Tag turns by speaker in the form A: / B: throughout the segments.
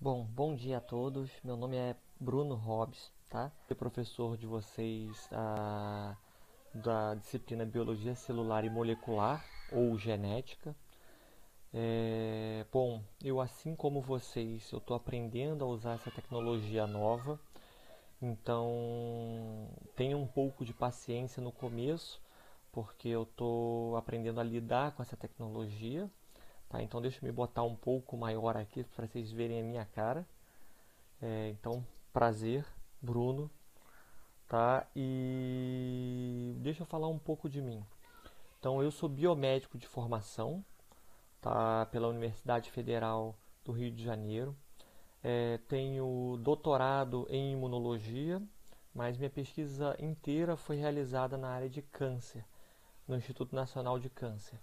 A: Bom dia a todos. Meu nome é Bruno Hobbs, tá? Sou professor de vocês da disciplina Biologia Celular e Molecular ou Genética. Eu assim como vocês, eu estou aprendendo a usar essa tecnologia nova, então tenha um pouco de paciência no começo, porque eu estou aprendendo a lidar com essa tecnologia, tá? Então deixa eu me botar um pouco maior aqui para vocês verem a minha cara. Então, prazer, Bruno, tá? E deixa eu falar um pouco de mim. Então, eu sou biomédico de formação, tá? Pela Universidade Federal do Rio de Janeiro. Tenho doutorado em imunologia, mas minha pesquisa inteira foi realizada na área de câncer, no Instituto Nacional de Câncer.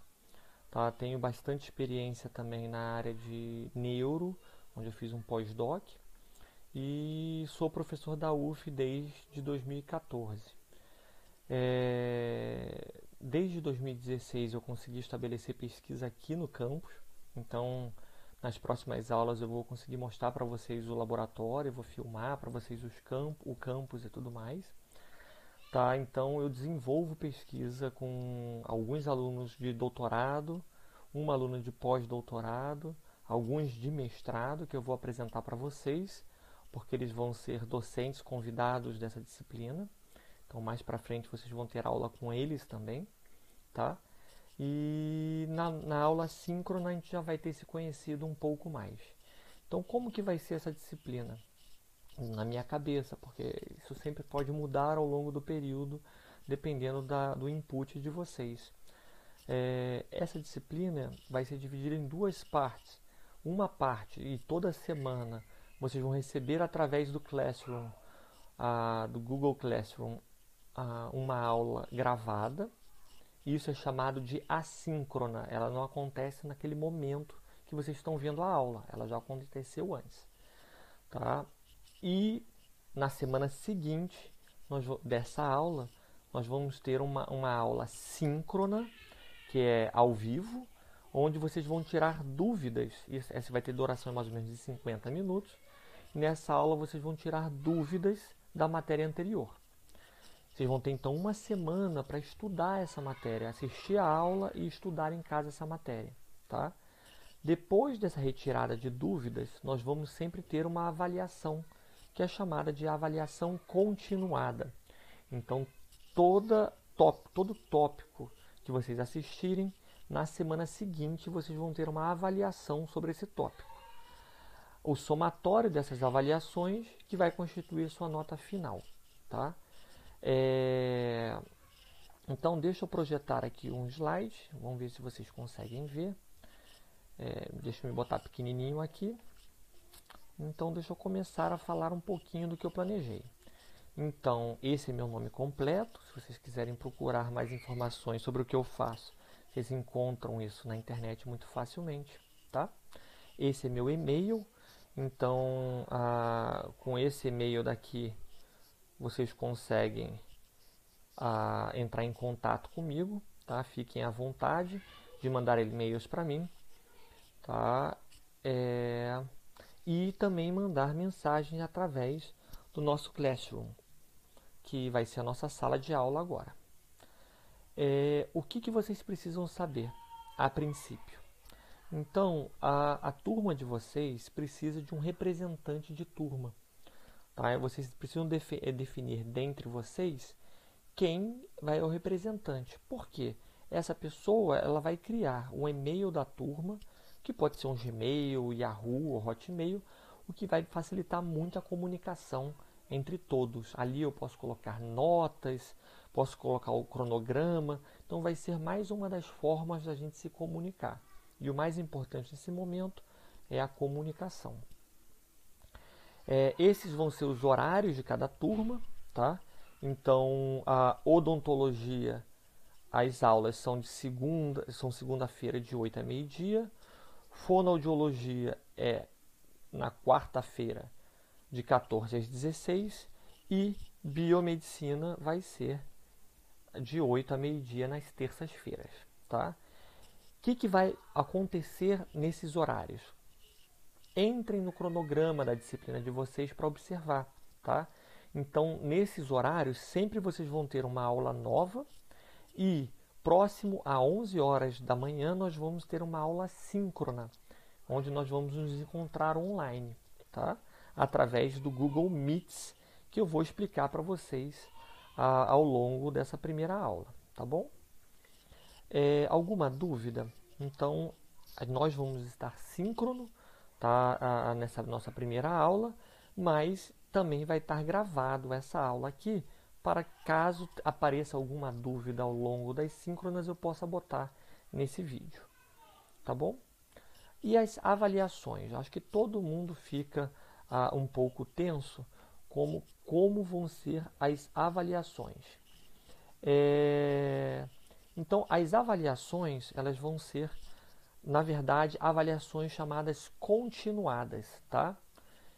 A: Tá? Tenho bastante experiência também na área de neuro, onde eu fiz um pós-doc, e sou professor da UF desde 2014. Desde 2016 eu consegui estabelecer pesquisa aqui no campus, então nas próximas aulas eu vou conseguir mostrar para vocês o laboratório, eu vou filmar para vocês o campus e tudo mais. Tá? Então eu desenvolvo pesquisa com alguns alunos de doutorado, uma aluna de pós-doutorado, alguns de mestrado que eu vou apresentar para vocês, porque eles vão ser docentes convidados dessa disciplina. Então mais para frente vocês vão ter aula com eles também, tá? E na aula síncrona a gente já vai ter se conhecido um pouco mais. Então como que vai ser essa disciplina? Na minha cabeça, porque isso sempre pode mudar ao longo do período, dependendo do input de vocês. Essa disciplina vai ser dividida em duas partes. Uma parte, e toda semana vocês vão receber através do Classroom, do Google Classroom, uma aula gravada. Isso é chamado de assíncrona. Ela não acontece naquele momento que vocês estão vendo a aula. Ela já aconteceu antes. Tá? E na semana seguinte dessa aula, nós vamos ter uma aula síncrona, que é ao vivo, onde vocês vão tirar dúvidas. Essa vai ter duração mais ou menos de 50 minutos. E nessa aula vocês vão tirar dúvidas da matéria anterior. Vocês vão ter então uma semana para estudar essa matéria, assistir a aula e estudar em casa essa matéria. Tá? Depois dessa retirada de dúvidas, nós vamos sempre ter uma avaliação, que é chamada de avaliação continuada. Então, todo tópico que vocês assistirem, na semana seguinte vocês vão ter uma avaliação sobre esse tópico. O somatório dessas avaliações que vai constituir sua nota final. Tá? Então, deixa eu projetar aqui um slide, vamos ver se vocês conseguem ver. Deixa eu me botar pequenininho aqui. Então, deixa eu começar a falar um pouquinho do que eu planejei. Então, esse é meu nome completo. Se vocês quiserem procurar mais informações sobre o que eu faço, vocês encontram isso na internet muito facilmente, tá? Esse é meu e-mail. Então, com esse e-mail daqui, vocês conseguem entrar em contato comigo, tá? Fiquem à vontade de mandar e-mails para mim, tá? E também mandar mensagens através do nosso Classroom, que vai ser a nossa sala de aula agora. O que vocês precisam saber a princípio? Então, a turma de vocês precisa de um representante de turma. Tá? Vocês precisam definir dentre vocês quem vai ser o representante. Por quê? Essa pessoa ela vai criar um e-mail da turma, que pode ser um Gmail, Yahoo ou Hotmail, o que vai facilitar muito a comunicação entre todos. Ali eu posso colocar notas, posso colocar o cronograma, então vai ser mais uma das formas da gente se comunicar. E o mais importante nesse momento é a comunicação. Esses vão ser os horários de cada turma, tá? Então, a odontologia, as aulas são segunda-feira de 8 a meio-dia. Fonoaudiologia é na quarta-feira de 14 às 16 e biomedicina vai ser de 8 a meio-dia nas terças-feiras, tá? O que vai acontecer nesses horários? entrem no cronograma da disciplina de vocês para observar, tá? Então, nesses horários, sempre vocês vão ter uma aula nova e próximo a 11 horas da manhã nós vamos ter uma aula síncrona, onde nós vamos nos encontrar online, tá? Através do Google Meets, que eu vou explicar para vocês ao longo dessa primeira aula, tá bom? Alguma dúvida? Então, nós vamos estar síncrono, tá? Nessa nossa primeira aula, mas também vai estar gravado essa aula aqui, para caso apareça alguma dúvida ao longo das síncronas, eu possa botar nesse vídeo, tá bom? E as avaliações? Acho que todo mundo fica um pouco tenso como vão ser as avaliações. Então, as avaliações, elas vão ser, na verdade, avaliações chamadas continuadas, tá?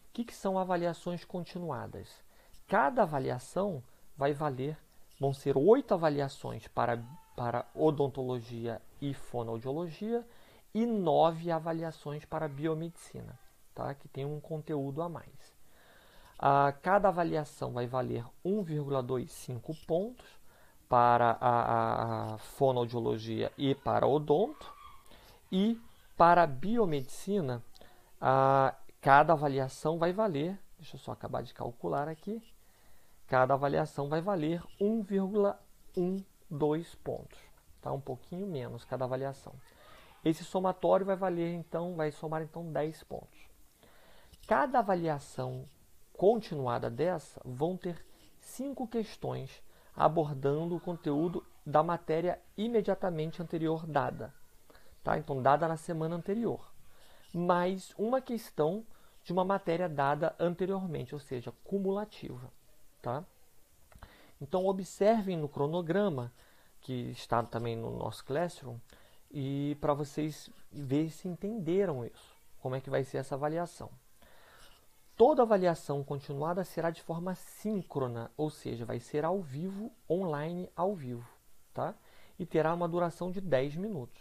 A: O que são avaliações continuadas? Cada avaliação vai valer, vão ser 8 avaliações para odontologia e fonoaudiologia e 9 avaliações para biomedicina, tá? Que tem um conteúdo a mais. Cada avaliação vai valer 1,25 pontos para a fonoaudiologia e para odonto, e para a biomedicina, cada avaliação vai valer, deixa eu só acabar de calcular aqui, cada avaliação vai valer 1,12 pontos, tá? Um pouquinho menos cada avaliação. Esse somatório vai somar então 10 pontos. Cada avaliação continuada dessa vão ter 5 questões abordando o conteúdo da matéria imediatamente anterior dada, tá? Então, dada na semana anterior, mais uma questão de uma matéria dada anteriormente, ou seja, cumulativa, tá? Então, observem no cronograma, que está também no nosso Classroom, e para vocês verem se entenderam isso, como é que vai ser essa avaliação. Toda avaliação continuada será de forma síncrona, ou seja, vai ser ao vivo, online ao vivo, tá? E terá uma duração de 10 minutos.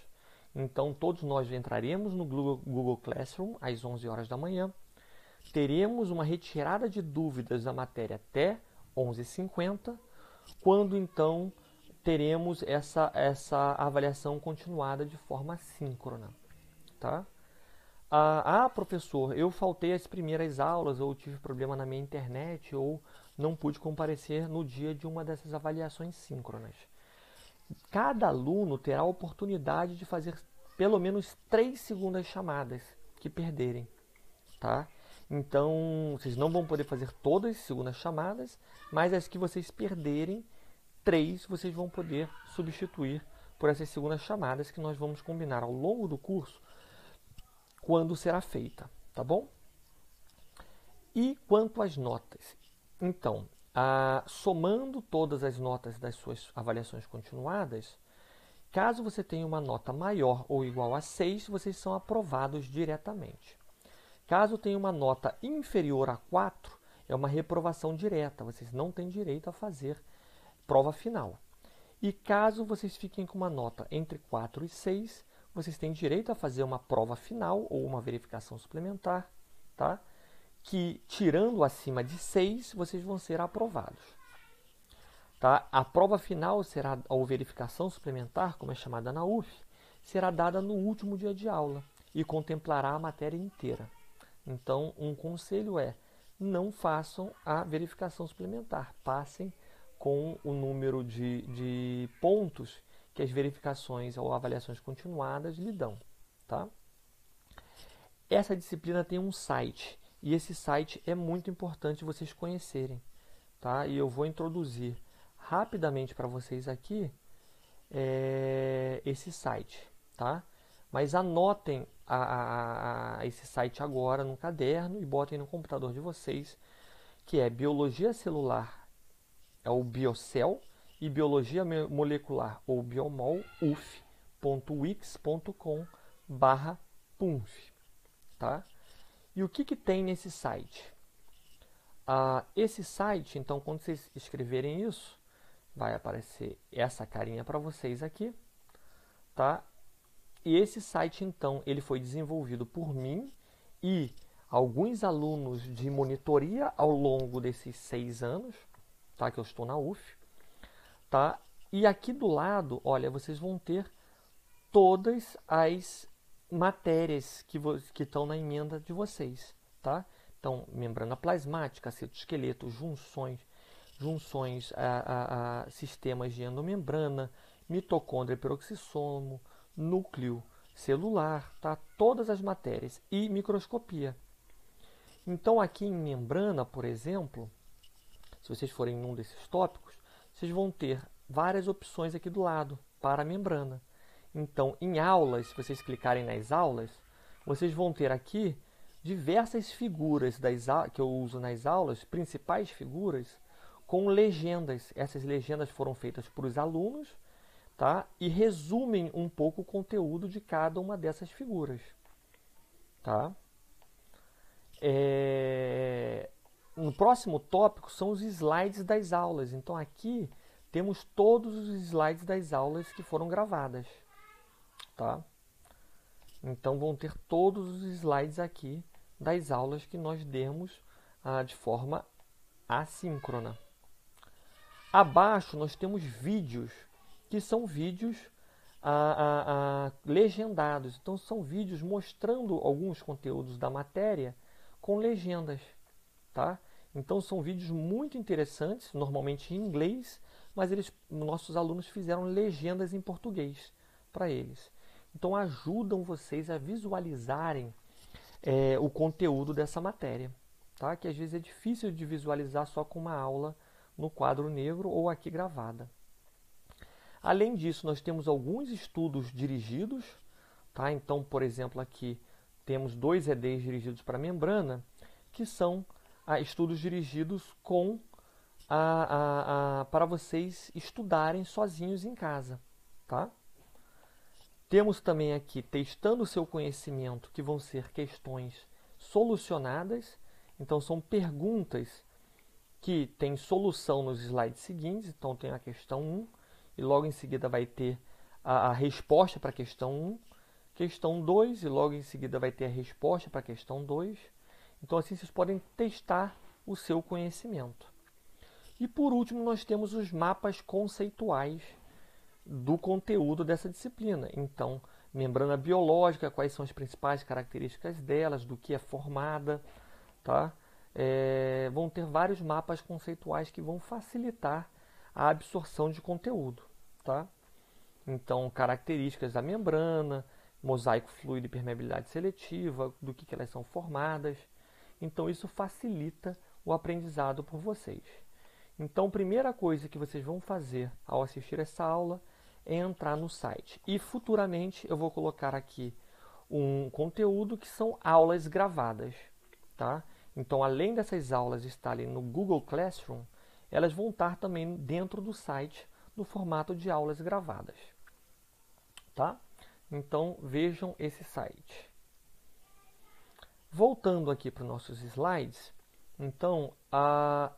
A: Então, todos nós entraremos no Google Classroom às 11 horas da manhã, teremos uma retirada de dúvidas da matéria até 11h50, quando então teremos essa avaliação continuada de forma síncrona, tá? Professor, eu faltei as primeiras aulas, ou tive problema na minha internet, ou não pude comparecer no dia de uma dessas avaliações síncronas. Cada aluno terá a oportunidade de fazer pelo menos 3 segundas chamadas que perderem, tá? Então, vocês não vão poder fazer todas as segundas chamadas, mas as que vocês perderem, 3 vocês vão poder substituir por essas segundas chamadas que nós vamos combinar ao longo do curso quando será feita, tá bom? E quanto às notas? Então, somando todas as notas das suas avaliações continuadas, caso você tenha uma nota maior ou igual a 6, vocês são aprovados diretamente. Caso tenha uma nota inferior a 4, é uma reprovação direta, vocês não têm direito a fazer prova final. E caso vocês fiquem com uma nota entre 4 e 6, vocês têm direito a fazer uma prova final ou uma verificação suplementar, tá? Que, tirando acima de 6, vocês vão ser aprovados. Tá? A prova final será, ou verificação suplementar, como é chamada na UF, será dada no último dia de aula e contemplará a matéria inteira. Então, um conselho é, não façam a verificação suplementar, passem com o número de pontos que as verificações ou avaliações continuadas lhe dão, tá? Essa disciplina tem um site, e esse site é muito importante vocês conhecerem, tá? E eu vou introduzir rapidamente para vocês aqui esse site, tá? Mas anotem esse site agora no caderno e botem no computador de vocês, que é Biologia Celular, é o Biocel, e Biologia Molecular, ou Biomol, uf.wix.com/punf, tá? E o que tem nesse site? Esse site, então, quando vocês escreverem isso, vai aparecer essa carinha para vocês aqui, tá? E esse site, então, ele foi desenvolvido por mim e alguns alunos de monitoria ao longo desses 6 anos, tá? Que eu estou na UF, tá? E aqui do lado, olha, vocês vão ter todas as matérias que estão na emenda de vocês, tá? Então, membrana plasmática, citoesqueleto, junções a sistemas de endomembrana, mitocôndria, peroxissomo, núcleo celular, tá? Todas as matérias e microscopia. Então, aqui em membrana, por exemplo, se vocês forem em um desses tópicos, vocês vão ter várias opções aqui do lado para a membrana. Então, em aulas, se vocês clicarem nas aulas, vocês vão ter aqui diversas figuras que eu uso nas aulas, principais figuras, com legendas. Essas legendas foram feitas por os alunos, tá? E resumem um pouco o conteúdo de cada uma dessas figuras. Tá? No próximo tópico são os slides das aulas. Então aqui temos todos os slides das aulas que foram gravadas. Tá? Então vão ter todos os slides aqui das aulas que nós demos de forma assíncrona. Abaixo nós temos vídeos, que são vídeos legendados. Então são vídeos mostrando alguns conteúdos da matéria com legendas. Tá? Então são vídeos muito interessantes, normalmente em inglês, mas nossos alunos fizeram legendas em português para eles. Então ajudam vocês a visualizarem o conteúdo dessa matéria, tá? Que às vezes é difícil de visualizar só com uma aula no quadro negro ou aqui gravada. Além disso, nós temos alguns estudos dirigidos, tá? Então, por exemplo, aqui temos 2 EDs dirigidos para a membrana, que são estudos dirigidos para vocês estudarem sozinhos em casa, tá? Temos também aqui testando o seu conhecimento, que vão ser questões solucionadas. Então são perguntas que têm solução nos slides seguintes. Então tem a questão 1 e logo em seguida vai ter a resposta para a questão 1, questão 2 e logo em seguida vai ter a resposta para a questão 2. Então assim vocês podem testar o seu conhecimento. E por último nós temos os mapas conceituais do conteúdo dessa disciplina. Então, membrana biológica, quais são as principais características delas, do que é formada, tá? Vão ter vários mapas conceituais que vão facilitar a absorção de conteúdo, tá? Então, características da membrana, mosaico fluido e permeabilidade seletiva, do que elas são formadas. Então, isso facilita o aprendizado por vocês. Então, a primeira coisa que vocês vão fazer ao assistir essa aula é entrar no site. E futuramente eu vou colocar aqui um conteúdo que são aulas gravadas, tá? Então, além dessas aulas estarem no Google Classroom, elas vão estar também dentro do site no formato de aulas gravadas, tá? Então, vejam esse site. Voltando aqui para os nossos slides, então,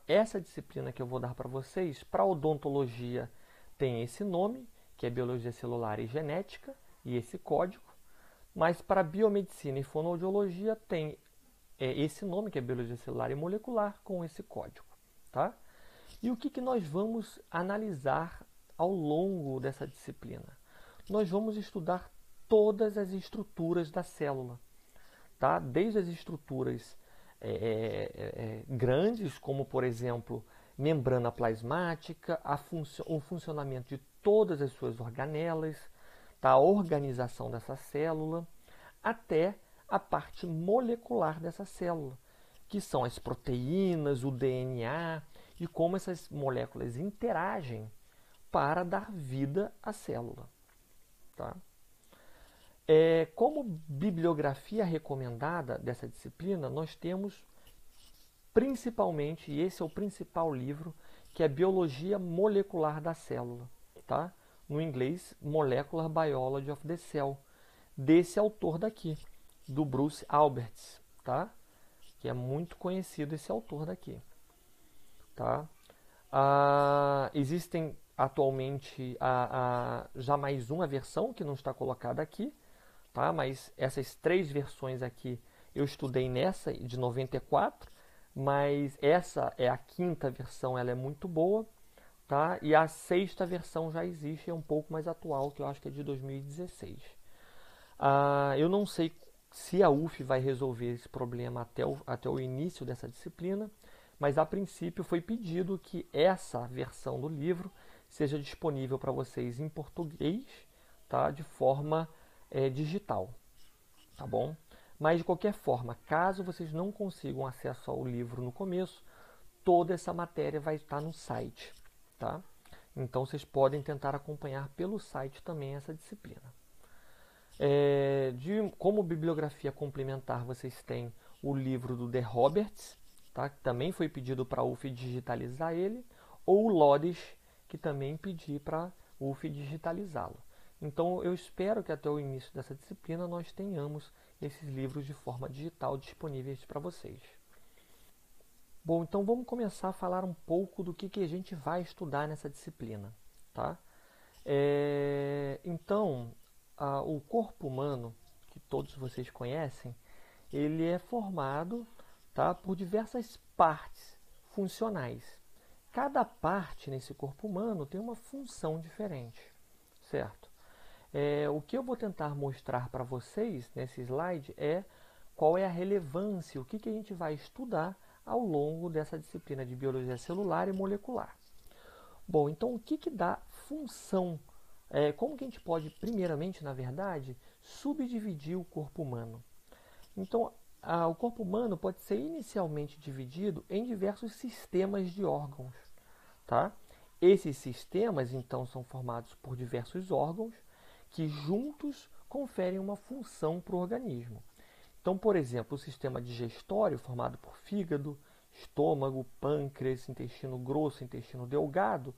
A: essa disciplina que eu vou dar para vocês, para odontologia, tem esse nome, que é Biologia Celular e Genética, e esse código. Mas para Biomedicina e Fonoaudiologia tem esse nome, que é Biologia Celular e Molecular, com esse código. Tá? E o que nós vamos analisar ao longo dessa disciplina? Nós vamos estudar todas as estruturas da célula. Tá? Desde as estruturas grandes, como por exemplo, membrana plasmática, o funcionamento de todas as suas organelas, tá? A organização dessa célula, até a parte molecular dessa célula, que são as proteínas, o DNA e como essas moléculas interagem para dar vida à célula. Tá? Como bibliografia recomendada dessa disciplina, nós temos principalmente, e esse é o principal livro, que é Biologia Molecular da Célula, tá? No inglês, Molecular Biology of the Cell, desse autor daqui, do Bruce Alberts, tá? Que é muito conhecido esse autor daqui. Tá? Existem atualmente já mais uma versão que não está colocada aqui, tá? Mas essas 3 versões aqui Eu estudei nessa de 94, mas essa é a quinta versão, ela é muito boa, tá? E a sexta versão já existe, é um pouco mais atual, que eu acho que é de 2016. Eu não sei se a UF vai resolver esse problema até o início dessa disciplina, mas a princípio foi pedido que essa versão do livro seja disponível para vocês em português, tá? De forma digital, tá bom? Mas de qualquer forma, caso vocês não consigam acesso ao livro no começo, toda essa matéria vai estar no site, tá? Então vocês podem tentar acompanhar pelo site também essa disciplina. Como bibliografia complementar, vocês têm o livro do The Roberts, tá? Que também foi pedido para a UF digitalizar ele, ou o Lodes, que também pedi para a UF digitalizá-lo. Então eu espero que até o início dessa disciplina nós tenhamos esses livros de forma digital disponíveis para vocês. Bom, então vamos começar a falar um pouco do que a gente vai estudar nessa disciplina, tá? Então, o corpo humano, que todos vocês conhecem, ele é formado, tá, por diversas partes funcionais. Cada parte nesse corpo humano tem uma função diferente, certo? O que eu vou tentar mostrar para vocês nesse slide é qual é a relevância, o que a gente vai estudar ao longo dessa disciplina de biologia celular e molecular. Bom, então o que dá função? Como que a gente pode, primeiramente, na verdade, subdividir o corpo humano? Então, o corpo humano pode ser inicialmente dividido em diversos sistemas de órgãos, tá? Esses sistemas, então, são formados por diversos órgãos que juntos conferem uma função para o organismo. Então, por exemplo, o sistema digestório, formado por fígado, estômago, pâncreas, intestino grosso, intestino delgado,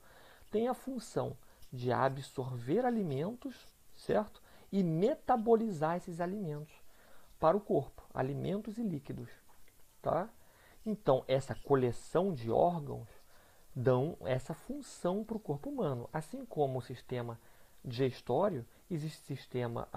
A: tem a função de absorver alimentos, certo? E metabolizar esses alimentos para o corpo, alimentos e líquidos, tá? Então, essa coleção de órgãos dão essa função para o corpo humano. Assim como o sistema digestório, existe sistema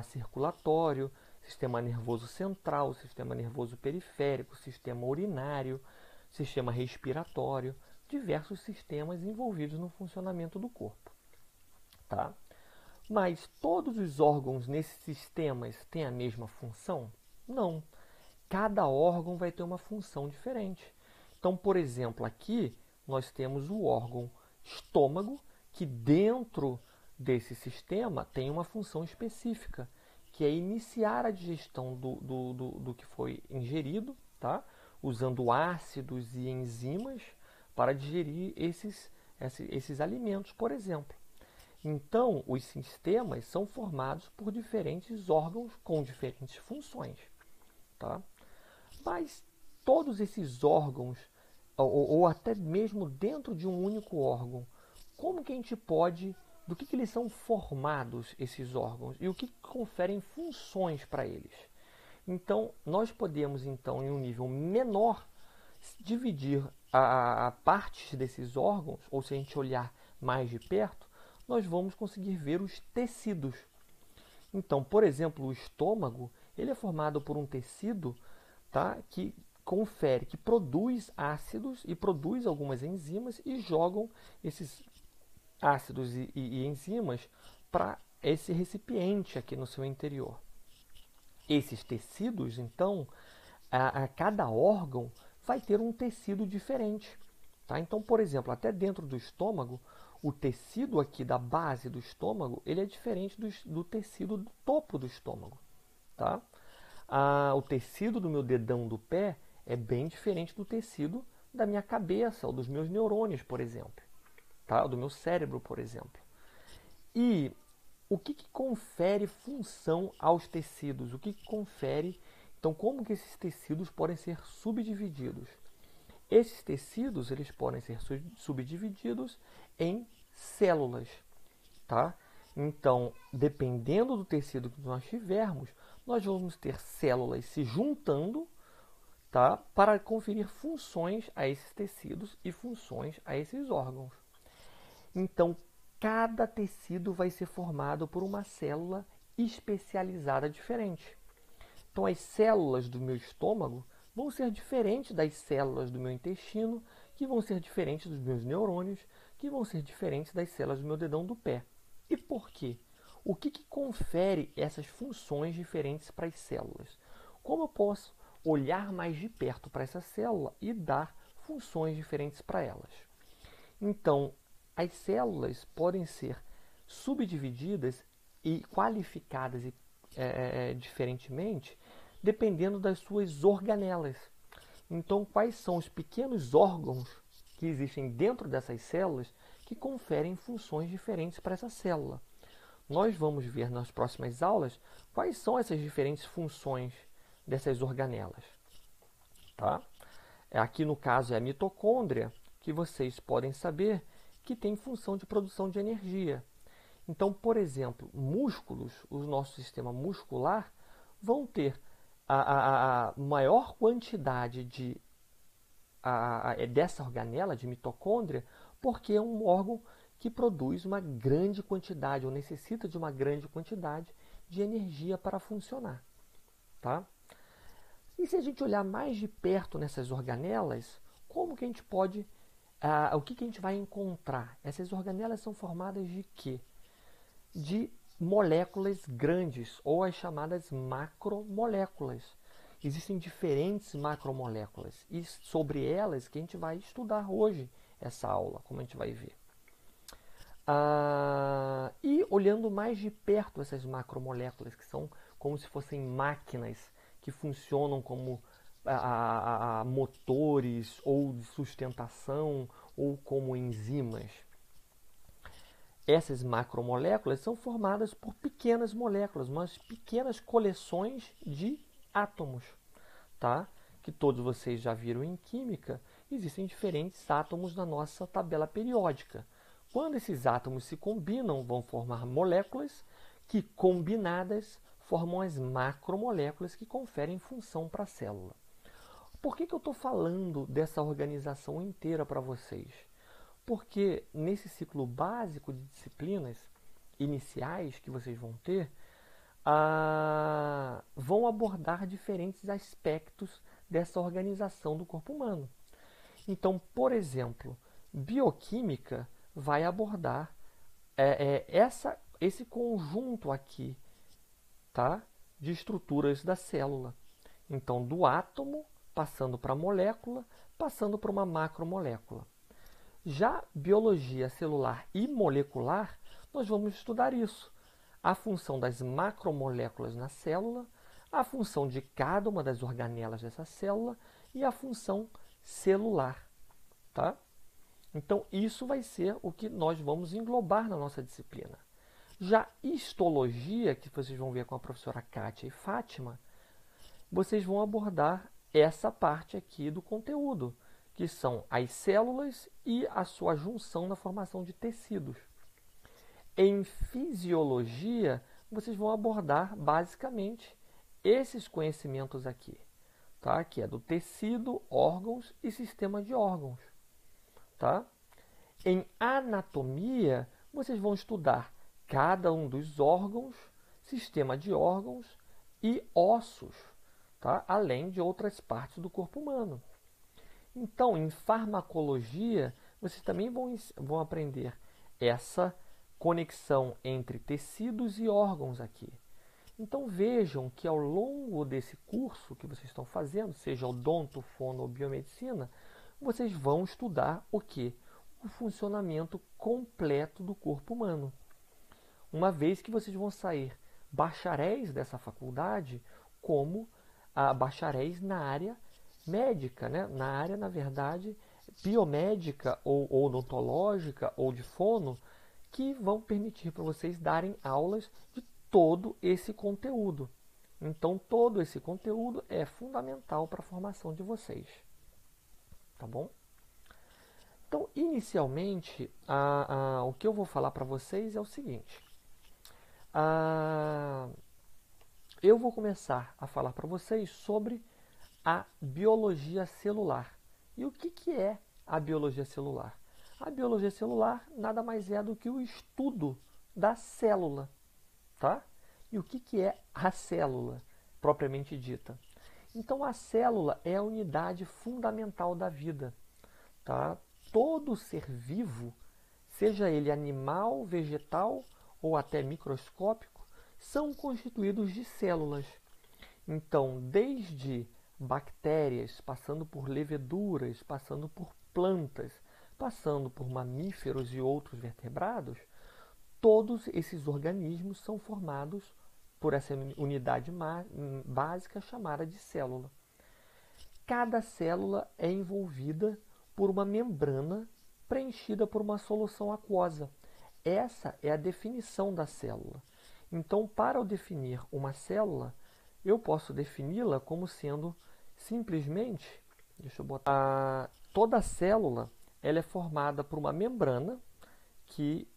A: circulatório, sistema nervoso central, sistema nervoso periférico, sistema urinário, sistema respiratório, diversos sistemas envolvidos no funcionamento do corpo, tá? Mas todos os órgãos nesses sistemas têm a mesma função? Não. Cada órgão vai ter uma função diferente. Então, por exemplo, aqui nós temos o órgão estômago, que dentro desse sistema tem uma função específica, que é iniciar a digestão do que foi ingerido, tá? Usando ácidos e enzimas para digerir esses alimentos, por exemplo. Então, os sistemas são formados por diferentes órgãos com diferentes funções, tá? Mas todos esses órgãos, ou até mesmo dentro de um único órgão, como que a gente pode, do que eles são formados, esses órgãos, e o que conferem funções para eles? Então, nós podemos, então, em um nível menor, dividir a partes desses órgãos, ou se a gente olhar mais de perto, nós vamos conseguir ver os tecidos. Então, por exemplo, o estômago, ele é formado por um tecido, tá, que produz ácidos e produz algumas enzimas e jogam esses ácidos e enzimas para esse recipiente aqui no seu interior. Esses tecidos, então, a cada órgão vai ter um tecido diferente, tá? Então, por exemplo, até dentro do estômago, o tecido aqui da base do estômago, ele é diferente do tecido do topo do estômago, tá? O tecido do meu dedão do pé é bem diferente do tecido da minha cabeça ou dos meus neurônios, por exemplo, tá? Ou do meu cérebro, por exemplo. E o que confere função aos tecidos? O que confere... Então, como que esses tecidos podem ser subdivididos? Esses tecidos, eles podem ser subdivididos em células, tá? Então, dependendo do tecido que nós tivermos, nós vamos ter células se juntando, tá? Para conferir funções a esses tecidos e funções a esses órgãos. Então, cada tecido vai ser formado por uma célula especializada diferente. Então, as células do meu estômago vão ser diferentes das células do meu intestino, que vão ser diferentes dos meus neurônios, que vão ser diferentes das células do meu dedão do pé. E por quê? O que confere essas funções diferentes para as células? Como eu posso olhar mais de perto para essa célula e dar funções diferentes para elas? Então, as células podem ser subdivididas e qualificadas diferentemente, dependendo das suas organelas. Então, quais são os pequenos órgãos que existem dentro dessas células que conferem funções diferentes para essa célula? Nós vamos ver nas próximas aulas quais são essas diferentes funções dessas organelas. Tá? Aqui no caso é a mitocôndria, que vocês podem saber que tem função de produção de energia. Então, por exemplo, músculos, o nosso sistema muscular, vão ter a maior quantidade dessa organela, de mitocôndria, porque é um órgão que produz uma grande quantidade, ou necessita de uma grande quantidade de energia para funcionar. Tá? E se a gente olhar mais de perto nessas organelas, como que a gente pode, o que a gente vai encontrar? Essas organelas são formadas de quê? De moléculas grandes, ou as chamadas macromoléculas. Existem diferentes macromoléculas, e sobre elas que a gente vai estudar hoje, essa aula, como a gente vai ver. E olhando mais de perto essas macromoléculas, que são como se fossem máquinas que funcionam como motores, ou de sustentação, ou como enzimas. Essas macromoléculas são formadas por pequenas moléculas, umas pequenas coleções de átomos, tá? Que todos vocês já viram em química, existem diferentes átomos na nossa tabela periódica. Quando esses átomos se combinam, vão formar moléculas que, combinadas, formam as macromoléculas que conferem função para a célula. Por que eu estou falando dessa organização inteira para vocês? Porque nesse ciclo básico de disciplinas iniciais que vocês vão ter, vão abordar diferentes aspectos dessa organização do corpo humano. Então, por exemplo, bioquímica vai abordar esse conjunto aqui, tá? De estruturas da célula. Então, do átomo, passando para a molécula, passando para uma macromolécula. Já biologia celular e molecular, nós vamos estudar isso. A função das macromoléculas na célula, a função de cada uma das organelas dessa célula e a função celular. Tá? Então, isso vai ser o que nós vamos englobar na nossa disciplina. Já histologia, que vocês vão ver com a professora Kátia e Fátima, vocês vão abordar essa parte aqui do conteúdo, que são as células e a sua junção na formação de tecidos. Em fisiologia, vocês vão abordar basicamente esses conhecimentos aqui, tá? Que é do tecido, órgãos e sistema de órgãos. Tá? Em anatomia, vocês vão estudar cada um dos órgãos, sistema de órgãos e ossos, tá? Além de outras partes do corpo humano. Então, em farmacologia, vocês também vão aprender essa conexão entre tecidos e órgãos aqui. Então, vejam que ao longo desse curso que vocês estão fazendo, seja odonto, fono ou biomedicina, vocês vão estudar o quê? O funcionamento completo do corpo humano. Uma vez que vocês vão sair bacharéis dessa faculdade, como bacharéis na área médica, né? Na área, na verdade, biomédica ou odontológica ou de fono, que vão permitir para vocês darem aulas de todo esse conteúdo. Então, todo esse conteúdo é fundamental para a formação de vocês. Tá bom? Então, inicialmente, o que eu vou falar para vocês é o seguinte. Eu vou começar a falar para vocês sobre a biologia celular. E o que é a biologia celular? A biologia celular nada mais é do que o estudo da célula. Tá? E o que é a célula? propriamente dita. Então, a célula é a unidade fundamental da vida. Tá? Todo ser vivo, seja ele animal, vegetal ou até microscópico, são constituídos de células. Então, desde bactérias, passando por leveduras, passando por plantas, passando por mamíferos e outros vertebrados, todos esses organismos são formados por essa unidade básica chamada de célula. Cada célula é envolvida por uma membrana preenchida por uma solução aquosa. Essa é a definição da célula. Então, para eu definir uma célula, eu posso defini-la como sendo simplesmente, toda célula ela é formada por uma membrana que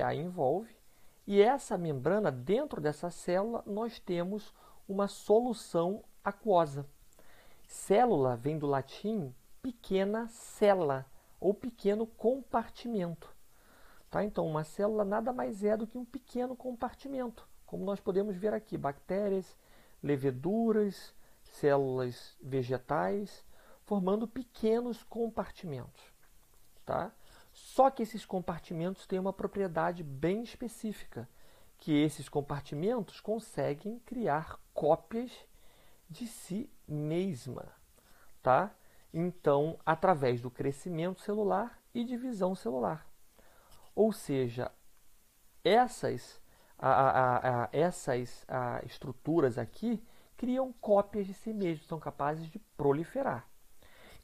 A: a envolve, e essa membrana, dentro dessa célula, nós temos uma solução aquosa. Célula vem do latim pequena cella, ou pequeno compartimento. Tá? Então, uma célula nada mais é do que um pequeno compartimento, como nós podemos ver aqui, bactérias, leveduras, células vegetais, formando pequenos compartimentos. Tá? Só que esses compartimentos têm uma propriedade bem específica, que esses compartimentos conseguem criar cópias de si mesma, tá? Então, através do crescimento celular e divisão celular. Ou seja, essas estruturas aqui criam cópias de si mesmas, são capazes de proliferar.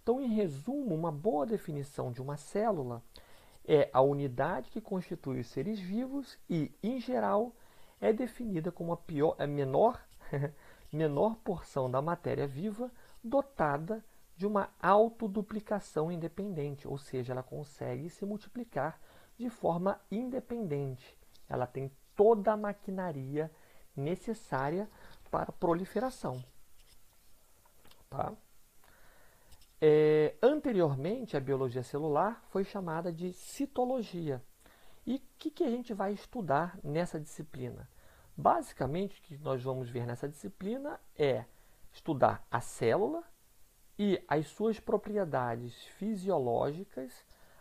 A: Então, em resumo, uma boa definição de uma célula é a unidade que constitui os seres vivos e, em geral, é definida como a menor porção da matéria viva dotada de uma autoduplicação independente, ou seja, ela consegue se multiplicar de forma independente. Ela tem toda a maquinaria necessária para a proliferação. Tá? Anteriormente, a biologia celular foi chamada de citologia. E o que a gente vai estudar nessa disciplina? Basicamente, o que nós vamos ver nessa disciplina é estudar a célula e as suas propriedades fisiológicas,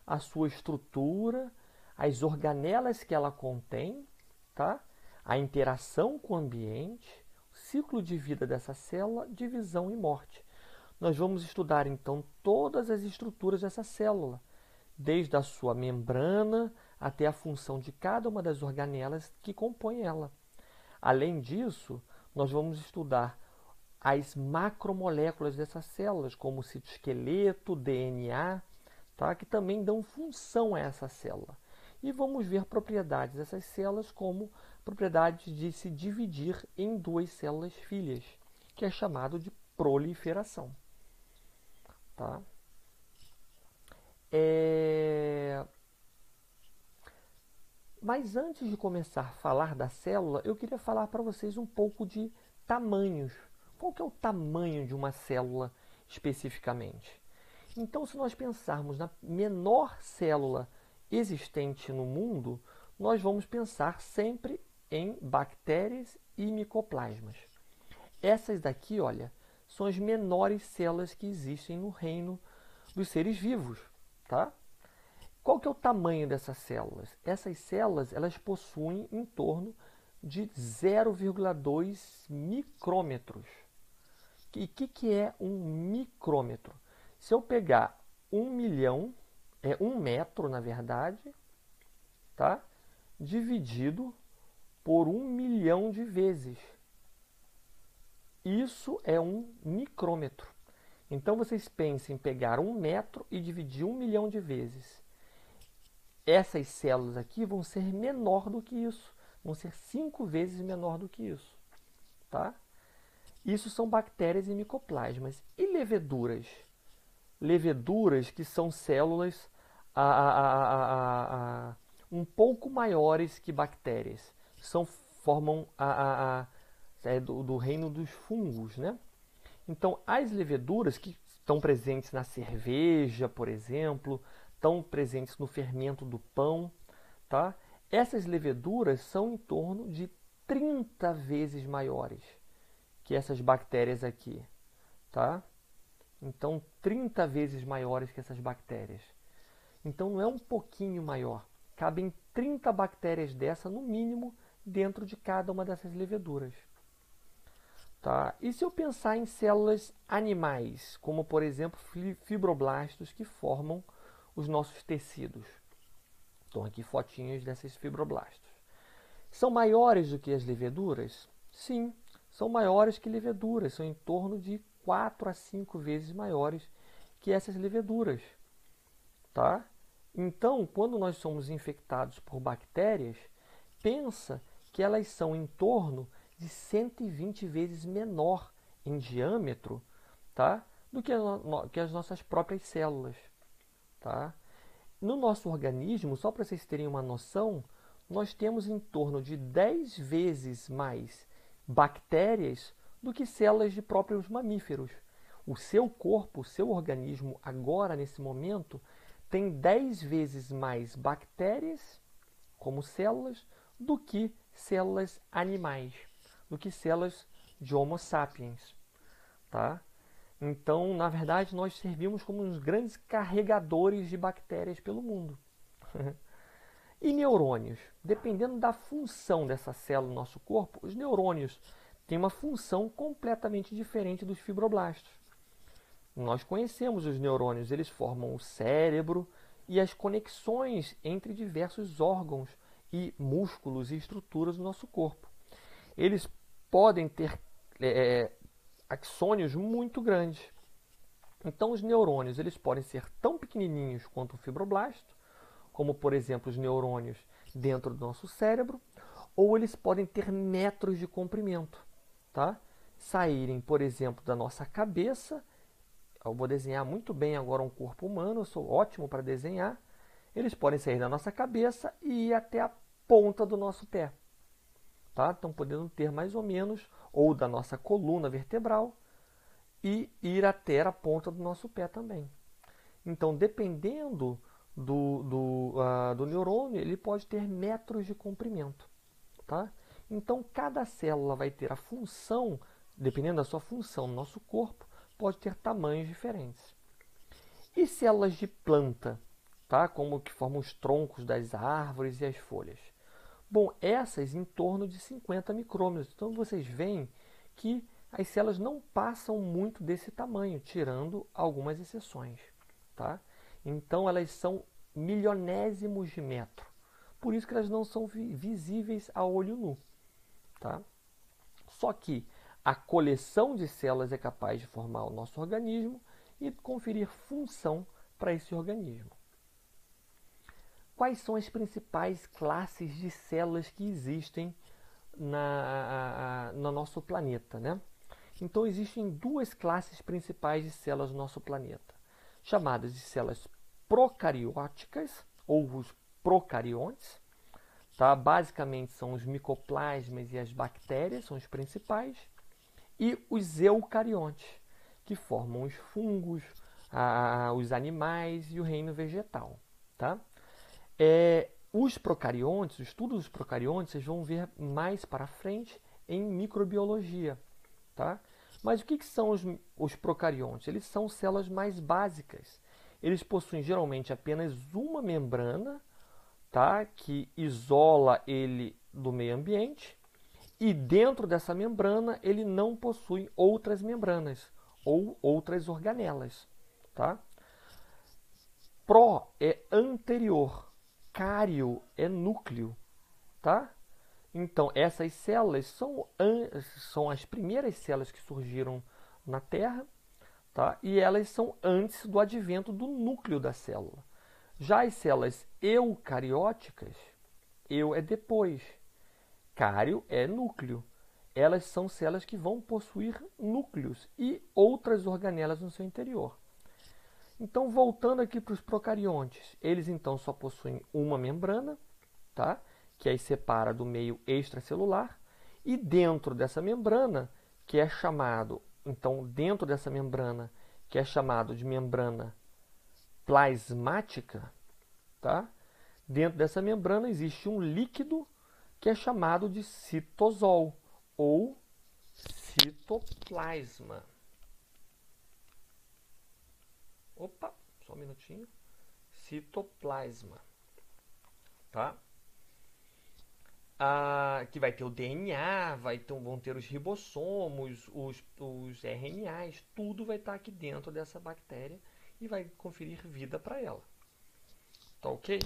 A: a sua estrutura, as organelas que ela contém, tá? A interação com o ambiente, o ciclo de vida dessa célula, divisão e morte. Nós vamos estudar, então, todas as estruturas dessa célula, desde a sua membrana até a função de cada uma das organelas que compõem ela. Além disso, nós vamos estudar as macromoléculas dessas células, como o citoesqueleto, DNA, tá? Que também dão função a essa célula. E vamos ver propriedades dessas células, como propriedade de se dividir em duas células filhas, que é chamado de proliferação. Tá? Mas antes de começar a falar da célula, eu queria falar para vocês um pouco de tamanhos. Qual que é o tamanho de uma célula especificamente? Então, se nós pensarmos na menor célula existente no mundo, nós vamos pensar sempre em bactérias e micoplasmas. Essas daqui, olha, são as menores células que existem no reino dos seres vivos, tá? Qual que é o tamanho dessas células? Essas células, elas possuem em torno de 0,2 micrômetros. E o que é um micrômetro? Se eu pegar 1 milhão, 1 metro na verdade, tá? Dividido por 1 milhão de vezes. Isso é um micrômetro. Então, vocês pensem em pegar 1 metro e dividir 1 milhão de vezes. Essas células aqui vão ser menor do que isso. Vão ser 5 vezes menor do que isso. Tá? Isso são bactérias e micoplasmas. E leveduras? Leveduras que são células um pouco maiores que bactérias. Formam do reino dos fungos, né? Então, as leveduras que estão presentes na cerveja, por exemplo, estão presentes no fermento do pão, tá? Essas leveduras são em torno de 30 vezes maiores. que essas bactérias aqui, tá? Então, 30 vezes maiores que essas bactérias. Então, não é um pouquinho maior. Cabem 30 bactérias dessa, no mínimo, dentro de cada uma dessas leveduras. Tá? E se eu pensar em células animais, como, por exemplo, fibroblastos que formam os nossos tecidos? Estão aqui fotinhos desses fibroblastos. São maiores do que as leveduras? Sim, são maiores que leveduras. São em torno de 4 a 5 vezes maiores que essas leveduras. Tá? Então, quando nós somos infectados por bactérias, pensa que elas são em torno de 120 vezes menor em diâmetro, tá? Do que as nossas próprias células. Tá? No nosso organismo, só para vocês terem uma noção, nós temos em torno de 10 vezes mais bactérias do que células de próprios mamíferos. O seu corpo, o seu organismo, agora, nesse momento, tem 10 vezes mais bactérias, como células, do que células animais, do que células de Homo sapiens. Tá? Então, na verdade, nós servimos como uns grandes carregadores de bactérias pelo mundo. E neurônios? Dependendo da função dessa célula no nosso corpo, os neurônios têm uma função completamente diferente dos fibroblastos. Nós conhecemos os neurônios, eles formam o cérebro e as conexões entre diversos órgãos e músculos e estruturas do nosso corpo. Eles podem ter axônios muito grandes. Então, os neurônios eles podem ser tão pequenininhos quanto o fibroblasto, como, por exemplo, os neurônios dentro do nosso cérebro, ou eles podem ter metros de comprimento, tá? Saírem, por exemplo, da nossa cabeça. Eu vou desenhar muito bem agora um corpo humano, eu sou ótimo para desenhar. Eles podem sair da nossa cabeça e ir até a ponta do nosso pé. Tá? Então, podendo ter mais ou menos, ou da nossa coluna vertebral, e ir até a ponta do nosso pé também. Então, dependendo do neurônio, ele pode ter metros de comprimento. Tá? Então, cada célula vai ter a função, dependendo da sua função no nosso corpo, pode ter tamanhos diferentes. E células de planta, tá? Como que formam os troncos das árvores e as folhas? Bom, essas em torno de 50 micrômetros. Então, vocês veem que as células não passam muito desse tamanho, tirando algumas exceções. Tá? Então, elas são milionésimos de metro. Por isso que elas não são visíveis a olho nu. Tá? Só que a coleção de células é capaz de formar o nosso organismo e conferir função para esse organismo. Quais são as principais classes de células que existem no nosso planeta, né? Então, existem duas classes principais de células no nosso planeta, chamadas de células procarióticas, ou os procariontes. Tá? Basicamente, são os micoplasmas e as bactérias, são os principais, e os eucariontes, que formam os fungos, os animais e o reino vegetal. Tá? Os procariontes, o estudo dos procariontes, vocês vão ver mais para frente em microbiologia. Tá? Mas o que são os procariontes? Eles são células mais básicas. Eles possuem geralmente apenas uma membrana, tá? Que isola ele do meio ambiente. E dentro dessa membrana ele não possui outras membranas ou outras organelas. Tá? Pro é anterior. Cário é núcleo, tá? Então, essas células são as primeiras células que surgiram na Terra, tá? E elas são antes do advento do núcleo da célula. Já as células eucarióticas, é depois, cário é núcleo. Elas são células que vão possuir núcleos e outras organelas no seu interior. Então, voltando aqui para os procariontes, eles então só possuem uma membrana, tá? Que as separa do meio extracelular, e dentro dessa membrana, que é chamado, então, dentro dessa membrana, que é chamado de membrana plasmática, tá? Dentro dessa membrana existe um líquido que é chamado de citosol, ou citoplasma. Opa, só um minutinho. Citoplasma, tá? Que vai ter o DNA, vão ter os ribossomos, os RNAs, tudo vai estar aqui dentro dessa bactéria e vai conferir vida para ela. Tá ok?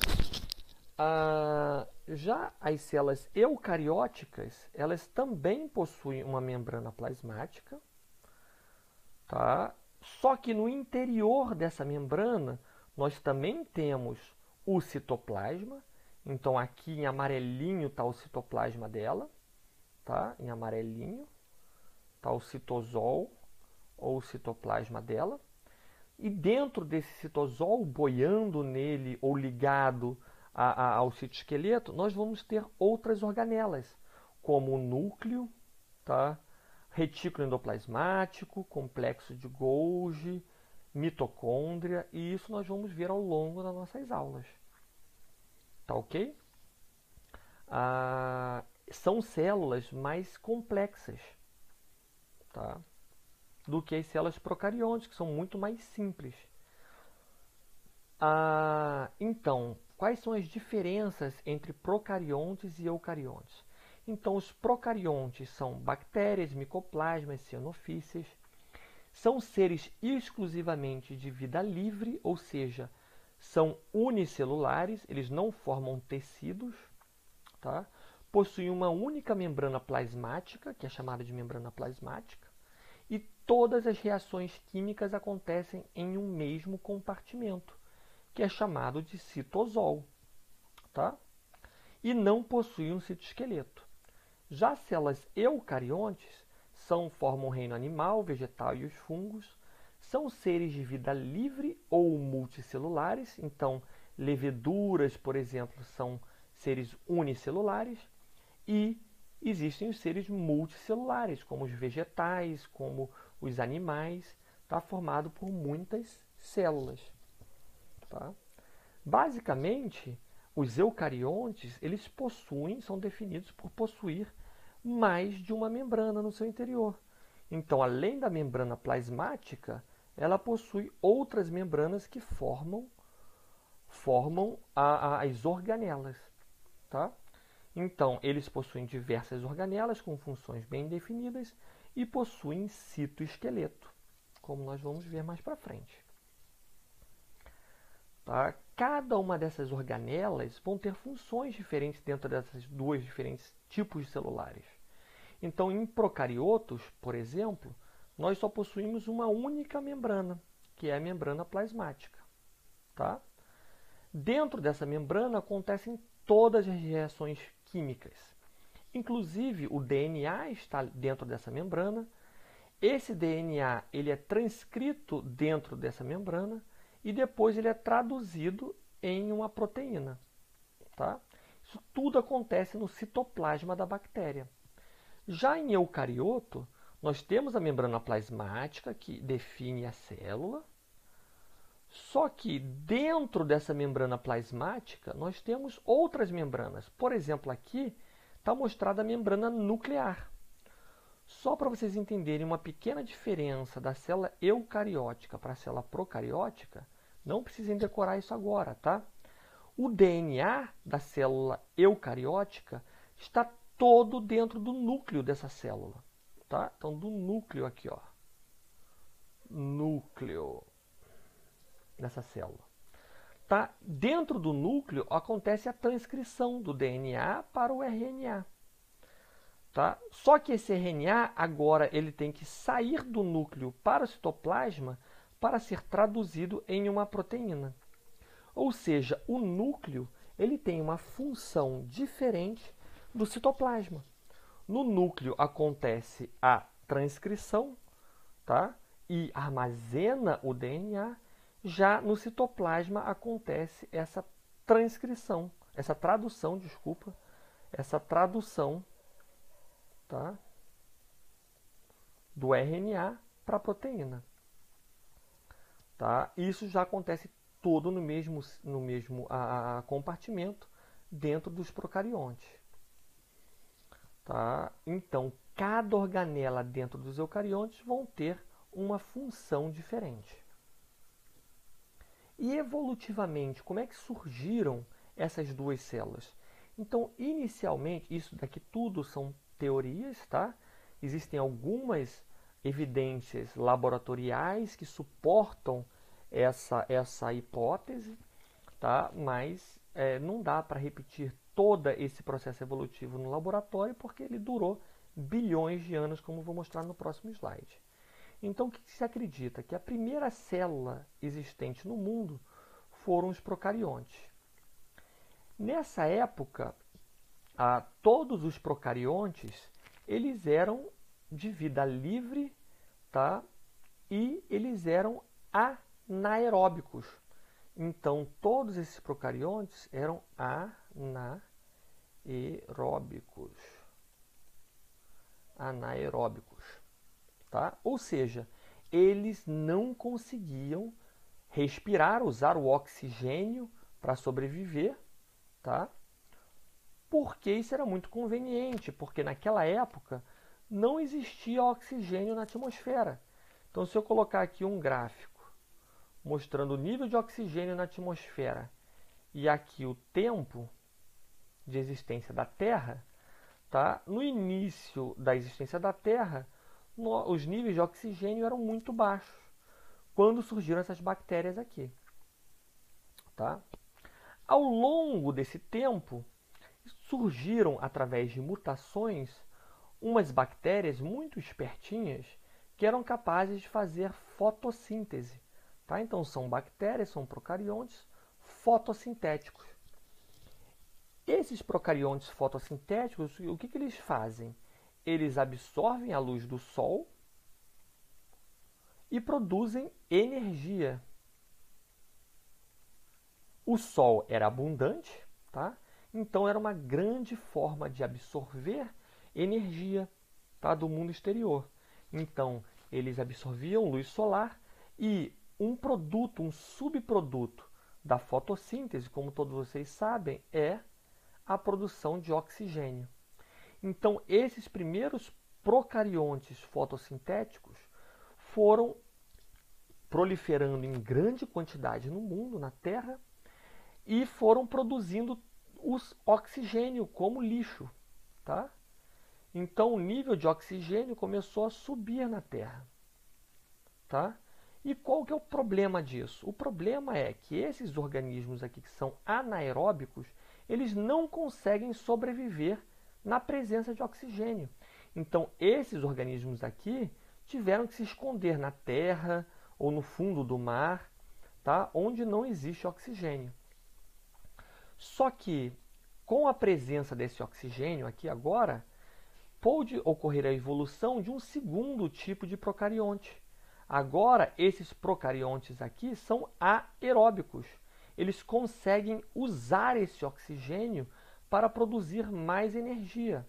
A: Já as células eucarióticas, elas também possuem uma membrana plasmática, tá? Só que no interior dessa membrana, nós também temos o citoplasma. Então, aqui em amarelinho está o citoplasma dela, tá? Em amarelinho está o citosol, ou o citoplasma dela. E dentro desse citosol, boiando nele ou ligado ao citoesqueleto, nós vamos ter outras organelas, como o núcleo, tá? Retículo endoplasmático, complexo de Golgi, mitocôndria, e isso nós vamos ver ao longo das nossas aulas. Tá ok? São células mais complexas, tá? Do que as células procariontes, que são muito mais simples. Então, quais são as diferenças entre procariontes e eucariontes? Então, os procariontes são bactérias, micoplasmas, cianofíceas. São seres exclusivamente de vida livre, ou seja, são unicelulares, eles não formam tecidos, tá? Possuem uma única membrana plasmática, que é chamada de membrana plasmática, e todas as reações químicas acontecem em um mesmo compartimento, que é chamado de citosol, tá? E não possuem um citoesqueleto. Já as células eucariontes formam o reino animal, vegetal e os fungos. São seres de vida livre ou multicelulares. Então, leveduras, por exemplo, são seres unicelulares. E existem os seres multicelulares, como os vegetais, como os animais. Está formado por muitas células. Tá? Basicamente, os eucariontes, eles são definidos por possuir mais de uma membrana no seu interior. Então, além da membrana plasmática, ela possui outras membranas que formam as organelas. Tá? Então, eles possuem diversas organelas com funções bem definidas e possuem citoesqueleto, como nós vamos ver mais para frente. Tá? Cada uma dessas organelas vão ter funções diferentes dentro dessas duas diferentes tipos de celulares. Então, em procariotos, por exemplo, nós só possuímos uma única membrana, que é a membrana plasmática. Tá? Dentro dessa membrana acontecem todas as reações químicas. Inclusive, o DNA está dentro dessa membrana. Esse DNA ele é transcrito dentro dessa membrana e depois ele é traduzido em uma proteína. Tá? Isso tudo acontece no citoplasma da bactéria. Já em eucarioto, nós temos a membrana plasmática, que define a célula. Só que dentro dessa membrana plasmática, nós temos outras membranas. Por exemplo, aqui está mostrada a membrana nuclear. Só para vocês entenderem uma pequena diferença da célula eucariótica para a célula procariótica, não precisem decorar isso agora, tá? O DNA da célula eucariótica está todo dentro do núcleo dessa célula, tá? Então, do núcleo aqui, ó. Núcleo dessa célula. Tá? Dentro do núcleo acontece a transcrição do DNA para o RNA. Tá? Só que esse RNA agora ele tem que sair do núcleo para o citoplasma para ser traduzido em uma proteína. Ou seja, o núcleo ele tem uma função diferente do citoplasma. No núcleo acontece a transcrição, tá? E armazena o DNA. Já no citoplasma acontece essa transcrição, essa tradução, tá? Do RNA para a proteína. Tá? Isso já acontece todo no mesmo compartimento dentro dos procariontes. Tá? Então, cada organela dentro dos eucariontes vão ter uma função diferente. E evolutivamente, como é que surgiram essas duas células? Então, inicialmente, isso daqui tudo são teorias, tá? Existem algumas evidências laboratoriais que suportam essa hipótese, tá? Mas não dá para repetir todo esse processo evolutivo no laboratório porque ele durou bilhões de anos, como vou mostrar no próximo slide. Então, o que se acredita? Que a primeira célula existente no mundo foram os procariontes. Nessa época, todos os procariontes eles eram de vida livre, tá? E eles eram anaeróbicos. Então, todos esses procariontes eram anaeróbicos. Tá? Ou seja, eles não conseguiam respirar, usar o oxigênio para sobreviver, tá? Porque isso era muito conveniente, porque naquela época não existia oxigênio na atmosfera. Então, se eu colocar aqui um gráfico mostrando o nível de oxigênio na atmosfera e aqui o tempo de existência da Terra, tá? No início da existência da Terra, os níveis de oxigênio eram muito baixos quando surgiram essas bactérias aqui. Tá? Ao longo desse tempo, surgiram, através de mutações, umas bactérias muito espertinhas que eram capazes de fazer fotossíntese. Tá? Então, são bactérias, são procariontes fotossintéticos. Esses procariontes fotossintéticos, o que eles fazem? Eles absorvem a luz do Sol e produzem energia. O Sol era abundante, tá? Então era uma grande forma de absorver energia, tá? Do mundo exterior. Então eles absorviam luz solar e um produto, um subproduto da fotossíntese, como todos vocês sabem, é a produção de oxigênio. Então, esses primeiros procariontes fotossintéticos foram proliferando em grande quantidade no mundo, na Terra, e foram produzindo os oxigênio como lixo. Tá? Então, o nível de oxigênio começou a subir na Terra. Tá? E qual que é o problema disso? O problema é que esses organismos aqui que são anaeróbicos, eles não conseguem sobreviver na presença de oxigênio. Então, esses organismos aqui tiveram que se esconder na terra ou no fundo do mar, tá? Onde não existe oxigênio. Só que, com a presença desse oxigênio aqui agora, pôde ocorrer a evolução de um segundo tipo de procarionte. Agora, esses procariontes aqui são aeróbicos. Eles conseguem usar esse oxigênio para produzir mais energia.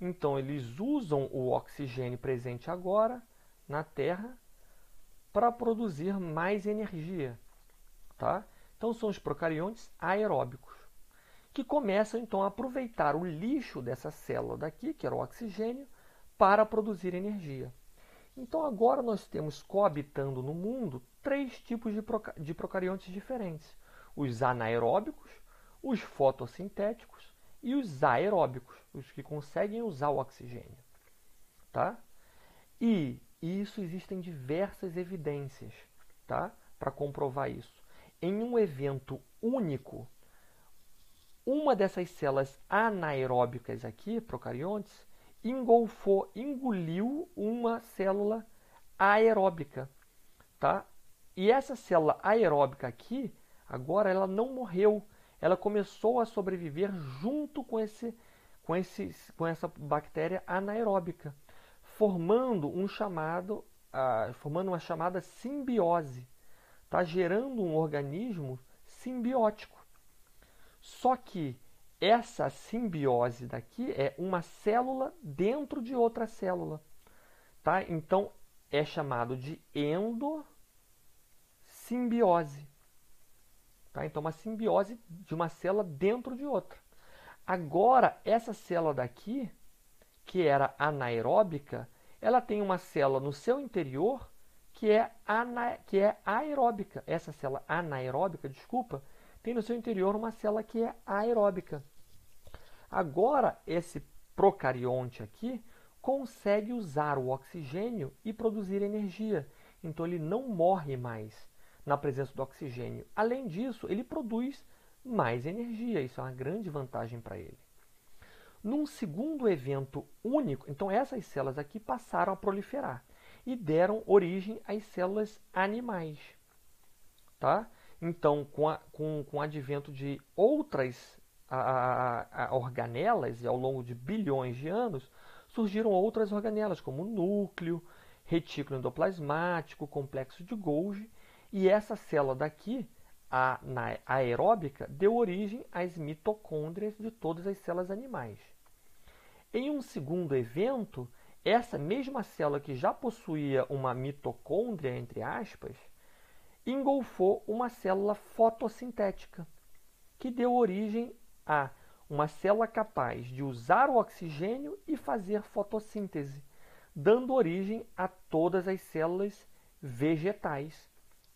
A: Então, eles usam o oxigênio presente agora na Terra para produzir mais energia. Tá? Então, são os procariontes aeróbicos, que começam, então, a aproveitar o lixo dessa célula daqui, que era o oxigênio, para produzir energia. Então, agora nós temos coabitando no mundo 3 tipos de procariontes diferentes. Os anaeróbicos, os fotossintéticos e os aeróbicos, os que conseguem usar o oxigênio. Tá? E isso existem diversas evidências, tá? Para comprovar isso. Em um evento único, uma dessas células anaeróbicas aqui, procariontes, engoliu uma célula aeróbica. Tá? E essa célula aeróbica aqui, agora ela não morreu. Ela começou a sobreviver junto com essa bactéria anaeróbica, formando uma chamada simbiose, tá? Gerando um organismo simbiótico. Só que essa simbiose daqui é uma célula dentro de outra célula. Tá? Então, é chamado de endossimbiose. Tá? Então, uma simbiose de uma célula dentro de outra. Agora, essa célula daqui, que era anaeróbica, ela tem uma célula no seu interior que é aeróbica. Essa célula anaeróbica, desculpa, tem no seu interior uma célula que é aeróbica. Agora, esse procarionte aqui consegue usar o oxigênio e produzir energia. Então, ele não morre mais na presença do oxigênio. Além disso, ele produz mais energia. Isso é uma grande vantagem para ele. Num segundo evento único, então essas células aqui passaram a proliferar e deram origem às células animais. Tá? Então, com o advento de outras organelas, e ao longo de bilhões de anos, surgiram outras organelas, como o núcleo, retículo endoplasmático, complexo de Golgi, e essa célula daqui, a aeróbica, deu origem às mitocôndrias de todas as células animais. Em um segundo evento, essa mesma célula que já possuía uma mitocôndria, entre aspas, engolfou uma célula fotossintética, que deu origem a uma célula capaz de usar o oxigênio e fazer fotossíntese, dando origem a todas as células vegetais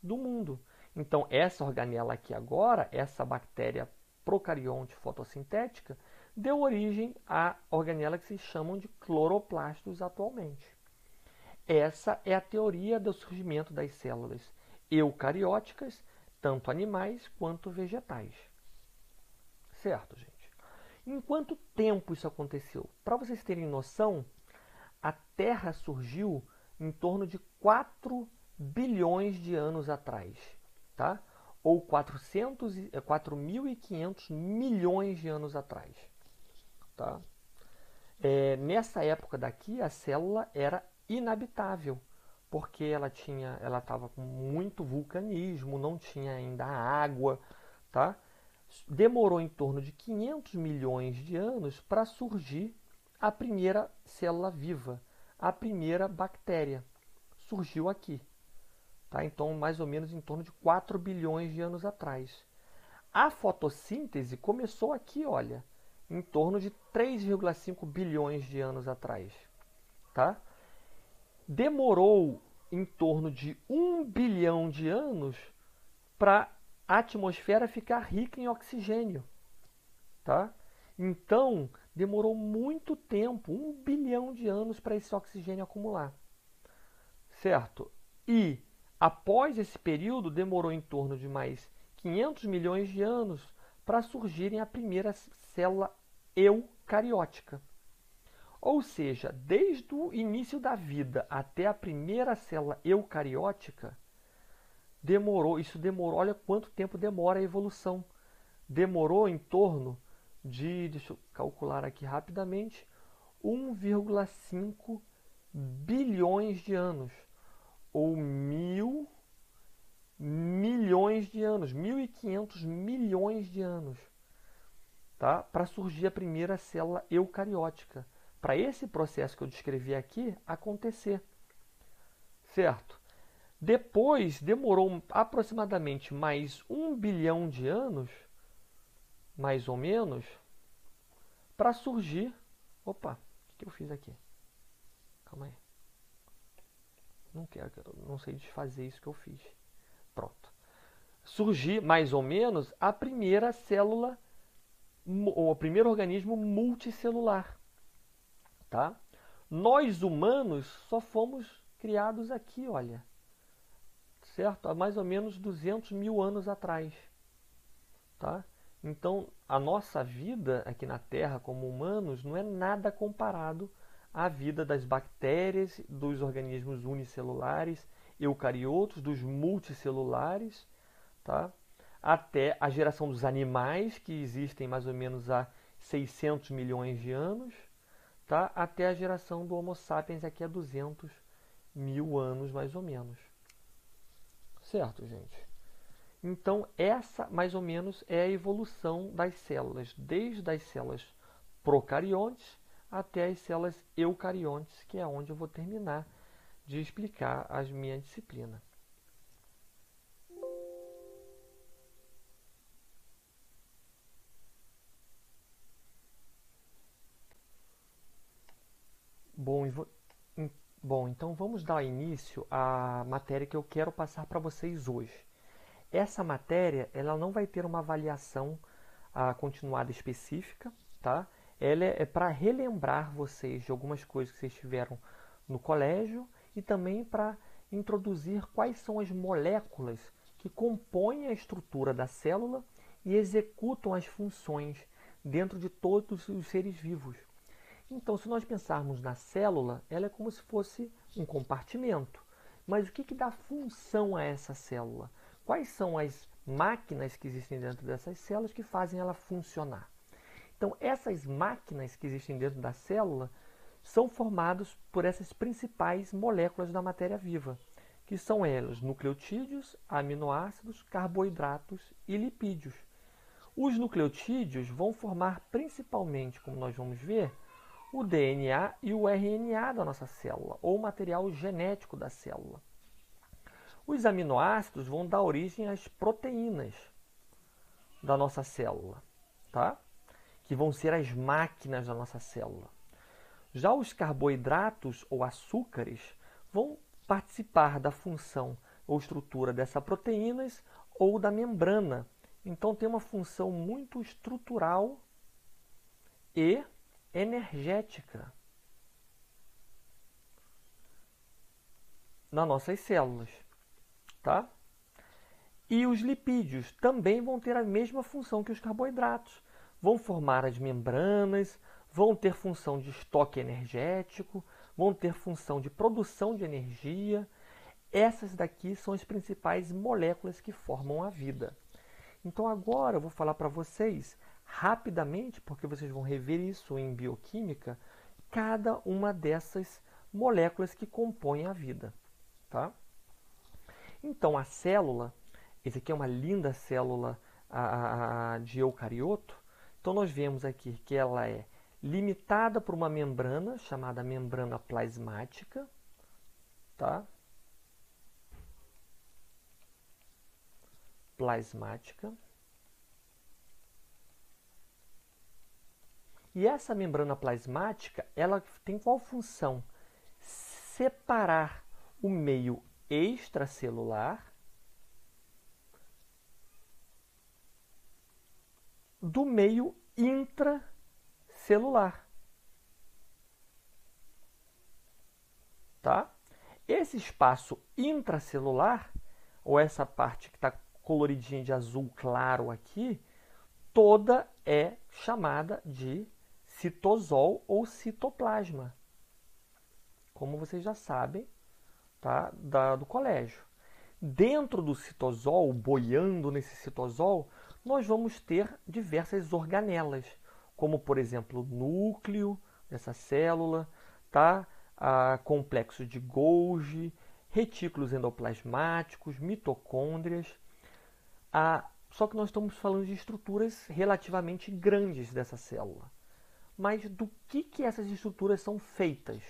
A: do mundo. Então, essa organela aqui agora, essa bactéria procarionte fotossintética, deu origem à organela que se chamam de cloroplastos atualmente. Essa é a teoria do surgimento das células eucarióticas, tanto animais quanto vegetais. Certo, gente? Em quanto tempo isso aconteceu? Para vocês terem noção, a Terra surgiu em torno de 4 bilhões de anos atrás, tá? Ou 4.500 milhões de anos atrás. Tá? Nessa época daqui, a célula era inabitável, porque ela estava com muito vulcanismo, não tinha ainda água. Tá? Demorou em torno de 500 milhões de anos para surgir a primeira célula viva, a primeira bactéria. Surgiu aqui. Tá? Então, mais ou menos em torno de 4 bilhões de anos atrás. A fotossíntese começou aqui, olha, em torno de 3,5 bilhões de anos atrás. Tá? Demorou em torno de 1 bilhão de anos para a atmosfera ficar rica em oxigênio. Tá? Então, demorou muito tempo, 1 bilhão de anos, para esse oxigênio acumular. Certo? E, após esse período, demorou em torno de mais 500 milhões de anos para surgirem a primeira célula eucariótica. Ou seja, desde o início da vida até a primeira célula eucariótica, olha quanto tempo demora a evolução. Demorou em torno de, deixa eu calcular aqui rapidamente, 1,5 bilhões de anos, ou 1.000 milhões de anos, 1.500 milhões de anos, tá? Para surgir a primeira célula eucariótica. Para esse processo que eu descrevi aqui acontecer. Certo? Depois, demorou aproximadamente mais 1 bilhão de anos, mais ou menos, para surgir... Opa, o que eu fiz aqui? Calma aí. Não sei desfazer isso que eu fiz. Pronto. Surgir, mais ou menos, a primeira célula, ou o primeiro organismo multicelular. Tá? Nós, humanos, só fomos criados aqui, olha. Certo? Há mais ou menos 200 mil anos atrás. Tá? Então, a nossa vida aqui na Terra, como humanos, não é nada comparado à vida das bactérias, dos organismos unicelulares, eucariotos, dos multicelulares, tá? Até a geração dos animais, que existem mais ou menos há 600 milhões de anos, tá? Até a geração do Homo sapiens aqui há 200 mil anos, mais ou menos. Certo, gente? Então, essa, mais ou menos, é a evolução das células, desde as células procariontes até as células eucariontes, que é onde eu vou terminar de explicar a minha disciplina. Bom, bom, então vamos dar início à matéria que eu quero passar para vocês hoje. Essa matéria, ela não vai ter uma avaliação continuada específica, tá? Ela é para relembrar vocês de algumas coisas que vocês tiveram no colégio e também para introduzir quais são as moléculas que compõem a estrutura da célula e executam as funções dentro de todos os seres vivos. Então, se nós pensarmos na célula, ela é como se fosse um compartimento. Mas o que dá função a essa célula? Quais são as máquinas que existem dentro dessas células que fazem ela funcionar? Então, essas máquinas que existem dentro da célula são formadas por essas principais moléculas da matéria viva, que são elas nucleotídeos, aminoácidos, carboidratos e lipídios. Os nucleotídeos vão formar principalmente, como nós vamos ver, o DNA e o RNA da nossa célula, ou material genético da célula. Os aminoácidos vão dar origem às proteínas da nossa célula, tá? Que vão ser as máquinas da nossa célula. Já os carboidratos ou açúcares vão participar da função ou estrutura dessas proteínas ou da membrana. Então tem uma função muito estrutural e energética nas nossas células, tá? E os lipídios também vão ter a mesma função que os carboidratos. Vão formar as membranas, vão ter função de estoque energético, vão ter função de produção de energia. Essas daqui são as principais moléculas que formam a vida. Então agora eu vou falar para vocês rapidamente, porque vocês vão rever isso em bioquímica, cada uma dessas moléculas que compõem a vida, tá? Então a célula, essa aqui é uma linda célula de eucarioto. Então nós vemos aqui que ela é limitada por uma membrana chamada membrana plasmática, tá? Plasmática. E essa membrana plasmática, ela tem qual função? Separar o meio extracelular do meio intracelular. Tá? Esse espaço intracelular, ou essa parte que está coloridinha de azul claro aqui, toda é chamada de citosol ou citoplasma, como vocês já sabem, tá? Do colégio. Dentro do citosol, boiando nesse citosol, nós vamos ter diversas organelas, como por exemplo o núcleo dessa célula, tá? Complexo de Golgi, retículos endoplasmáticos, mitocôndrias. Só que nós estamos falando de estruturas relativamente grandes dessa célula. Mas do que essas estruturas são feitas?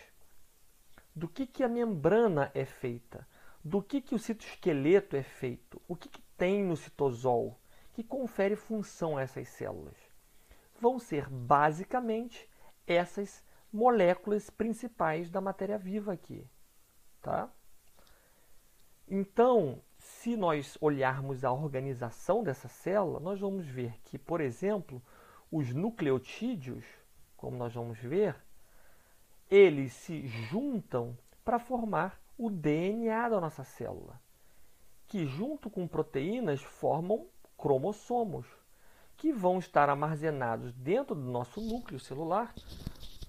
A: Do que a membrana é feita? Do que o citoesqueleto é feito? O que tem no citosol que confere função a essas células? Vão ser basicamente essas moléculas principais da matéria viva aqui, tá? Então, se nós olharmos a organização dessa célula, nós vamos ver que, por exemplo, os nucleotídeos, como nós vamos ver, eles se juntam para formar o DNA da nossa célula, que junto com proteínas formam cromossomos, que vão estar armazenados dentro do nosso núcleo celular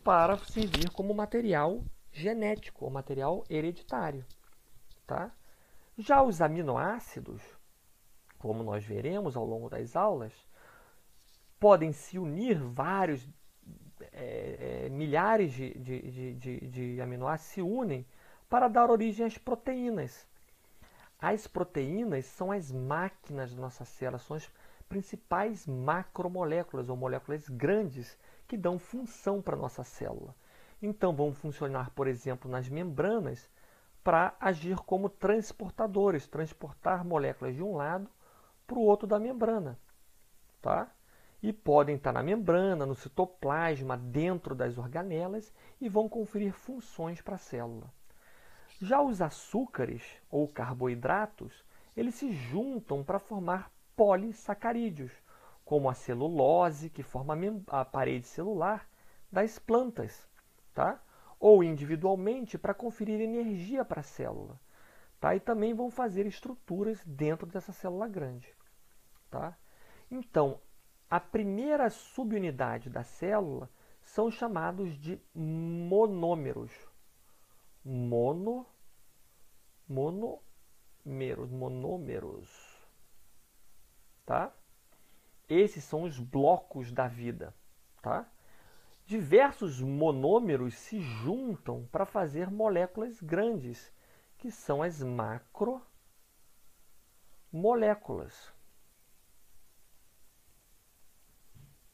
A: para servir como material genético, ou material hereditário, tá? Já os aminoácidos, como nós veremos ao longo das aulas, podem se unir milhares de aminoácidos se unem para dar origem às proteínas. As proteínas são as máquinas da nossa célula, são as principais macromoléculas ou moléculas grandes que dão função para a nossa célula. Então vão funcionar, por exemplo, nas membranas para agir como transportadores, transportar moléculas de um lado para o outro da membrana, tá? e podem estar na membrana, no citoplasma, dentro das organelas e vão conferir funções para a célula. Já os açúcares ou carboidratos, eles se juntam para formar polissacarídeos, como a celulose, que forma a parede celular das plantas, tá? Ou individualmente para conferir energia para a célula. Tá? E também vão fazer estruturas dentro dessa célula grande. Tá? Então, a primeira subunidade da célula são chamados de monômeros. Monômeros. Tá? Esses são os blocos da vida. Tá? Diversos monômeros se juntam para fazer moléculas grandes, que são as macromoléculas.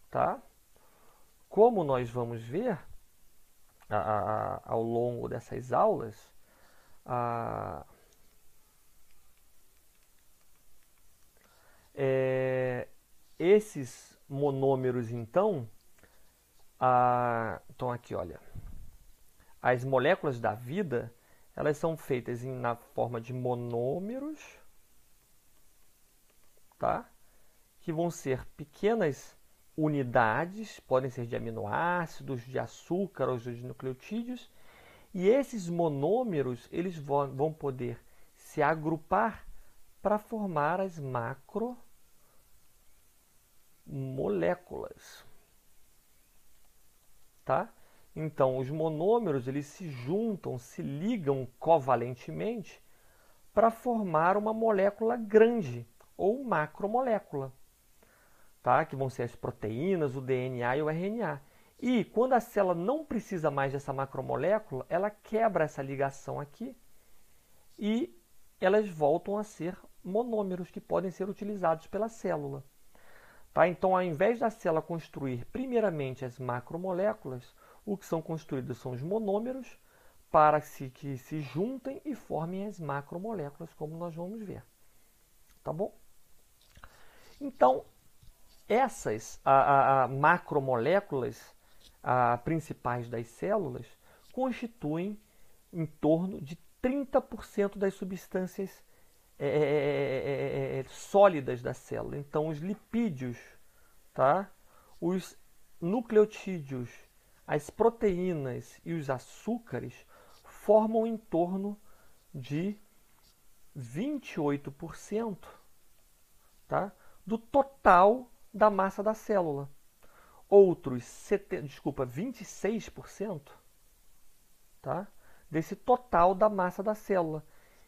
A: Tá? Como nós vamos ver ao longo dessas aulas, esses monômeros, então aqui, olha, as moléculas da vida, elas são feitas na forma de monômeros, tá? Que vão ser pequenas unidades, podem ser de aminoácidos, de açúcar ou de nucleotídeos, e esses monômeros eles vão poder se agrupar para formar as macromoléculas. Tá? Então, os monômeros eles se juntam, se ligam covalentemente para formar uma molécula grande ou macromolécula, tá? Que vão ser as proteínas, o DNA e o RNA. E quando a célula não precisa mais dessa macromolécula, ela quebra essa ligação aqui e elas voltam a ser monômeros que podem ser utilizados pela célula. Tá? Então, ao invés da célula construir primeiramente as macromoléculas, o que são construídos são os monômeros para que se juntem e formem as macromoléculas, como nós vamos ver. Tá bom? Então, essas macromoléculas principais das células constituem em torno de 30% das substâncias sólidas da célula. Então, os lipídios, tá? Os nucleotídeos, as proteínas e os açúcares formam em torno de 28%, tá? Do total da massa da célula. Outros 26%, tá? Desse total da massa da célula.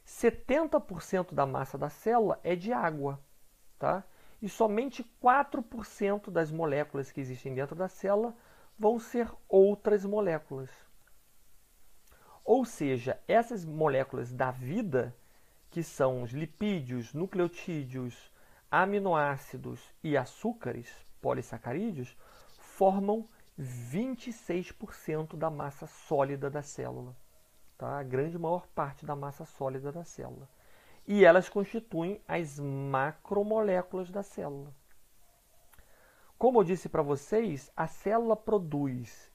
A: 70% da massa da célula é de água, tá? E somente 4% das moléculas que existem dentro da célula vão ser outras moléculas. Ou seja, essas moléculas da vida, que são os lipídios, nucleotídeos, aminoácidos e açúcares, polissacarídeos, formam 26% da massa sólida da célula. Tá? A grande maior parte da massa sólida da célula. E elas constituem as macromoléculas da célula. Como eu disse para vocês, a célula produz,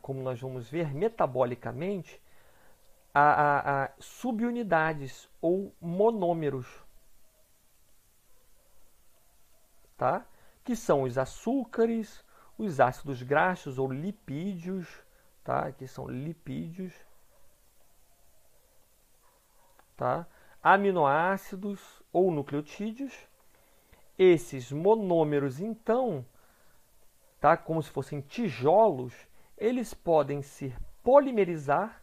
A: como nós vamos ver, metabolicamente, subunidades ou monômeros, tá? Que são os açúcares, os ácidos graxos ou lipídios, tá? Que são lipídios, tá? Aminoácidos ou nucleotídeos. Esses monômeros, então, tá? Como se fossem tijolos, eles podem se polimerizar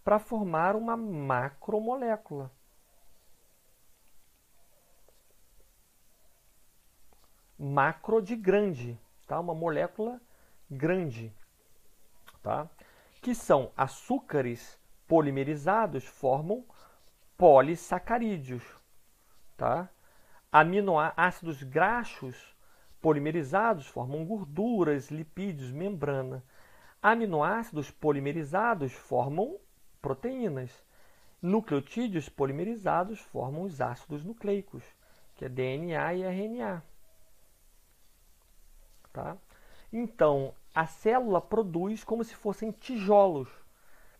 A: para formar uma macromolécula. Macro de grande, tá? Uma molécula grande, tá? Que são açúcares polimerizados, formam polissacarídeos, tá? Aminoácidos graxos polimerizados formam gorduras, lipídios, membrana. Aminoácidos polimerizados formam proteínas. Nucleotídeos polimerizados formam os ácidos nucleicos, que é DNA e RNA. tá? Então, a célula produz como se fossem tijolos,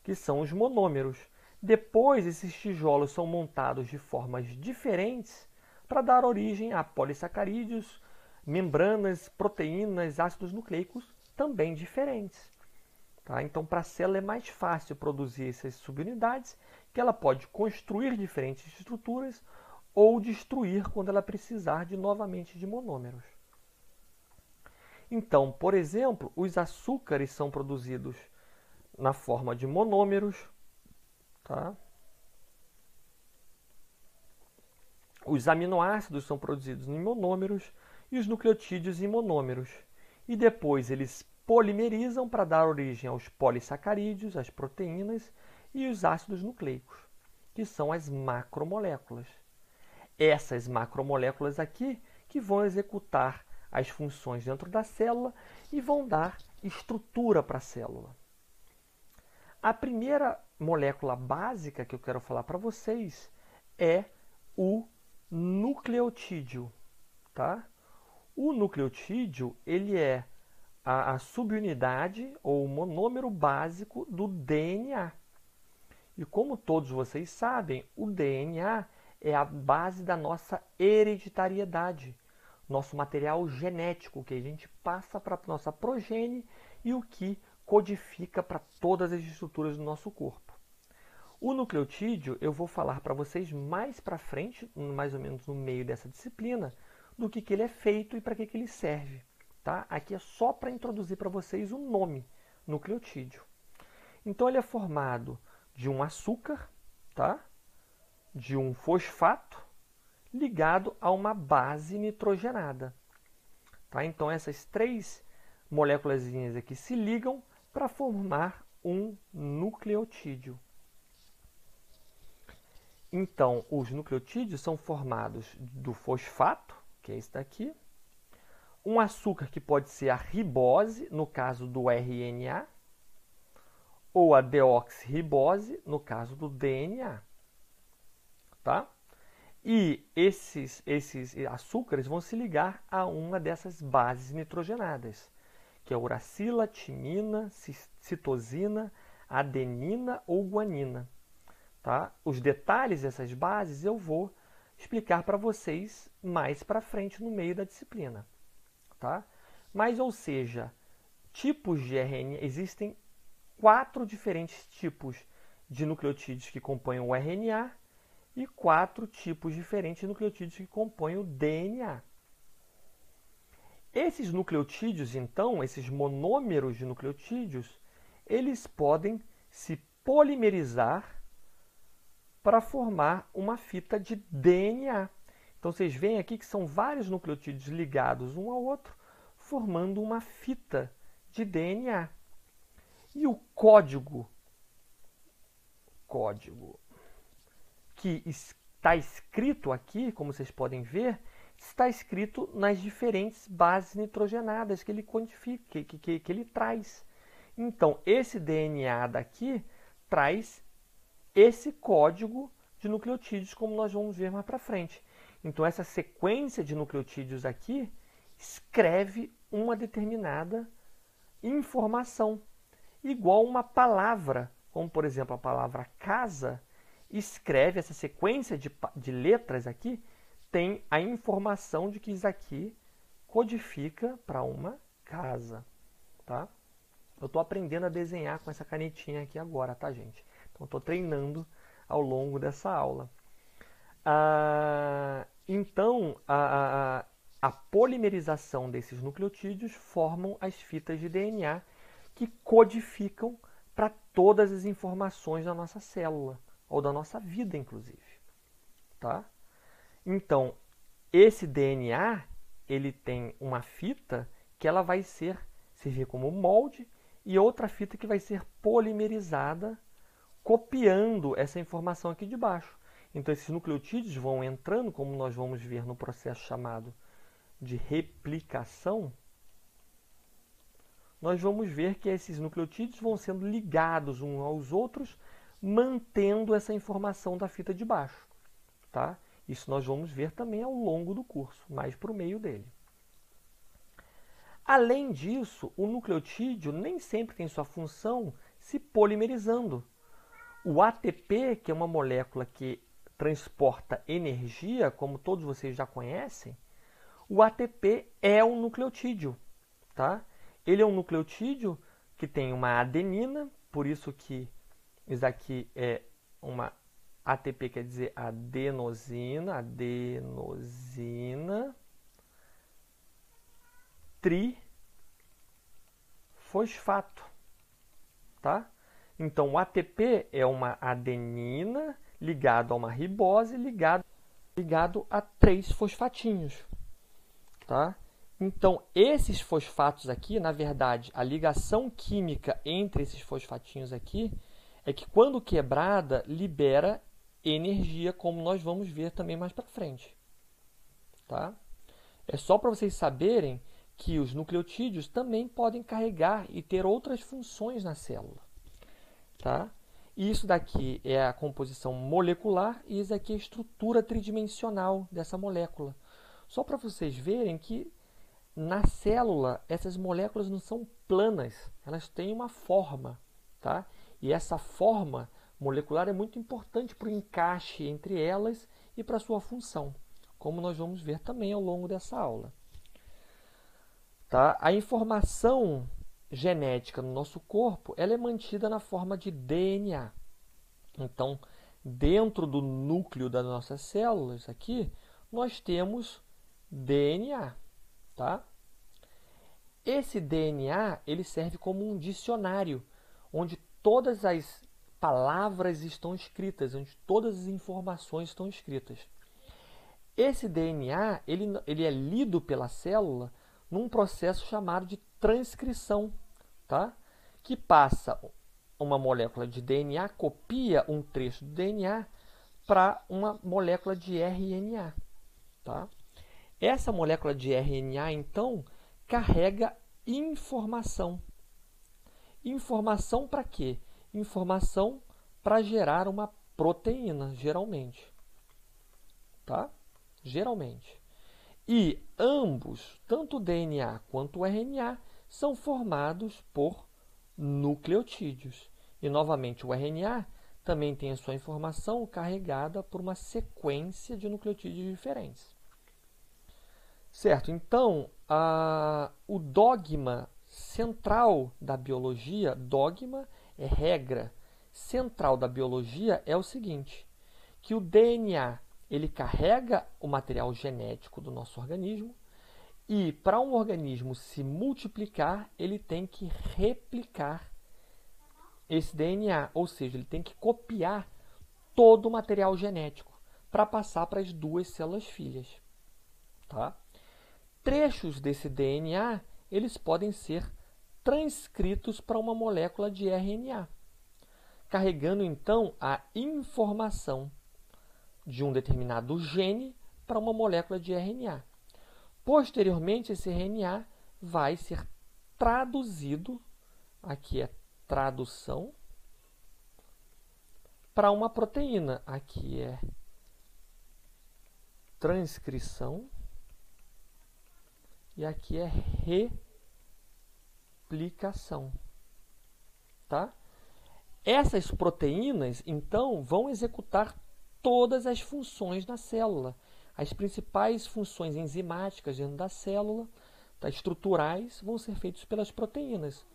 A: que são os monômeros. Depois, esses tijolos são montados de formas diferentes para dar origem a polissacarídeos, membranas, proteínas, ácidos nucleicos também diferentes. Tá? Então, para a célula é mais fácil produzir essas subunidades, que ela pode construir diferentes estruturas ou destruir quando ela precisar novamente de monômeros. Então, por exemplo, os açúcares são produzidos na forma de monômeros, tá? Os aminoácidos são produzidos em monômeros e os nucleotídeos em monômeros. E depois eles polimerizam para dar origem aos polissacarídeos, às proteínas e os ácidos nucleicos, que são as macromoléculas. Essas macromoléculas aqui que vão executar as funções dentro da célula e vão dar estrutura para a célula. A primeira molécula básica que eu quero falar para vocês é o nucleotídeo, tá? O nucleotídeo, ele é a subunidade ou o monômero básico do DNA. E como todos vocês sabem, o DNA é a base da nossa hereditariedade, nosso material genético que a gente passa para a nossa progenie e o que codifica para todas as estruturas do nosso corpo. O nucleotídeo eu vou falar para vocês mais para frente, mais ou menos no meio dessa disciplina, do que ele é feito e para que ele serve. Tá? Aqui é só para introduzir para vocês o nome nucleotídeo. Então ele é formado de um açúcar, tá? De um fosfato, ligado a uma base nitrogenada. Tá? Então essas três moléculas aqui se ligam para formar um nucleotídeo. Então, os nucleotídeos são formados do fosfato, que é esse daqui, um açúcar que pode ser a ribose, no caso do RNA, ou a deoxirribose, no caso do DNA. Tá? E esses açúcares vão se ligar a uma dessas bases nitrogenadas, que é uracila, timina, citosina, adenina ou guanina. Tá? Os detalhes dessas bases eu vou explicar para vocês mais para frente no meio da disciplina. Tá? Mas, ou seja, tipos de RNA, existem 4 diferentes tipos de nucleotídeos que compõem o RNA e 4 tipos diferentes de nucleotídeos que compõem o DNA. Esses nucleotídeos, então, esses monômeros de nucleotídeos, eles podem se polimerizar para formar uma fita de DNA. Então, vocês veem aqui que são vários nucleotídeos ligados um ao outro, formando uma fita de DNA. E o código que está escrito aqui, como vocês podem ver, está escrito nas diferentes bases nitrogenadas que ele codifica, que ele traz. Então, esse DNA daqui traz esse código de nucleotídeos, como nós vamos ver mais para frente. Então, essa sequência de nucleotídeos aqui escreve uma determinada informação, igual uma palavra, como por exemplo a palavra casa, escreve essa sequência de letras aqui, tem a informação de que isso aqui codifica para uma casa. Tá? Eu estou aprendendo a desenhar com essa canetinha aqui agora, tá, gente? Então, estou treinando ao longo dessa aula. Então, a polimerização desses nucleotídeos formam as fitas de DNA que codificam para todas as informações da nossa célula, ou da nossa vida, inclusive. Tá? Então, esse DNA, ele tem uma fita que ela vai servir como molde e outra fita que vai ser polimerizada, copiando essa informação aqui de baixo. Então, esses nucleotídeos vão entrando, como nós vamos ver no processo chamado de replicação. Nós vamos ver que esses nucleotídeos vão sendo ligados uns aos outros, mantendo essa informação da fita de baixo. Tá? Isso nós vamos ver também ao longo do curso, mais para o meio dele. Além disso, o nucleotídeo nem sempre tem sua função se polimerizando. O ATP, que é uma molécula que transporta energia, como todos vocês já conhecem, o ATP é um nucleotídeo, tá? Ele é um nucleotídeo que tem uma adenina, por isso que isso aqui é uma ATP, quer dizer adenosina, trifosfato, tá? Então, o ATP é uma adenina ligado a uma ribose ligado a 3 fosfatinhos, tá? Então, esses fosfatos aqui, na verdade, a ligação química entre esses fosfatinhos aqui é que, quando quebrada, libera energia, como nós vamos ver também mais para frente, tá? É só para vocês saberem que os nucleotídeos também podem carregar e ter outras funções na célula, tá? Isso daqui é a composição molecular e isso aqui é a estrutura tridimensional dessa molécula. Só para vocês verem que na célula essas moléculas não são planas, elas têm uma forma, tá? E essa forma molecular é muito importante para o encaixe entre elas e para a sua função, como nós vamos ver também ao longo dessa aula. Tá? A informação genética no nosso corpo ela é mantida na forma de DNA. Então, dentro do núcleo das nossas células aqui, nós temos DNA. Tá? Esse DNA ele serve como um dicionário, onde todas as palavras estão escritas, onde todas as informações estão escritas. Esse DNA ele é lido pela célula num processo chamado de transcrição, tá? Que passa uma molécula de DNA, copia um trecho do DNA para uma molécula de RNA. Tá? Essa molécula de RNA, então, carrega informação. Informação para quê? Informação para gerar uma proteína, geralmente. Tá? Geralmente. E ambos, tanto o DNA quanto o RNA, são formados por nucleotídeos. E, novamente, o RNA também tem a sua informação carregada por uma sequência de nucleotídeos diferentes. Certo? Então, o dogma central da biologia, dogma é regra, central da biologia é o seguinte, que o DNA ele carrega o material genético do nosso organismo e, para um organismo se multiplicar, ele tem que replicar esse DNA, ou seja, ele tem que copiar todo o material genético para passar para as duas células filhas. Tá? Trechos desse DNA eles podem ser transcritos para uma molécula de RNA, carregando então a informação de um determinado gene para uma molécula de RNA. Posteriormente, esse RNA vai ser traduzido, aqui é tradução, para uma proteína, aqui é transcrição, e aqui é replicação. Tá? Essas proteínas, então, vão executar todas as funções na célula. As principais funções enzimáticas dentro da célula, tá, estruturais, vão ser feitas pelas proteínas.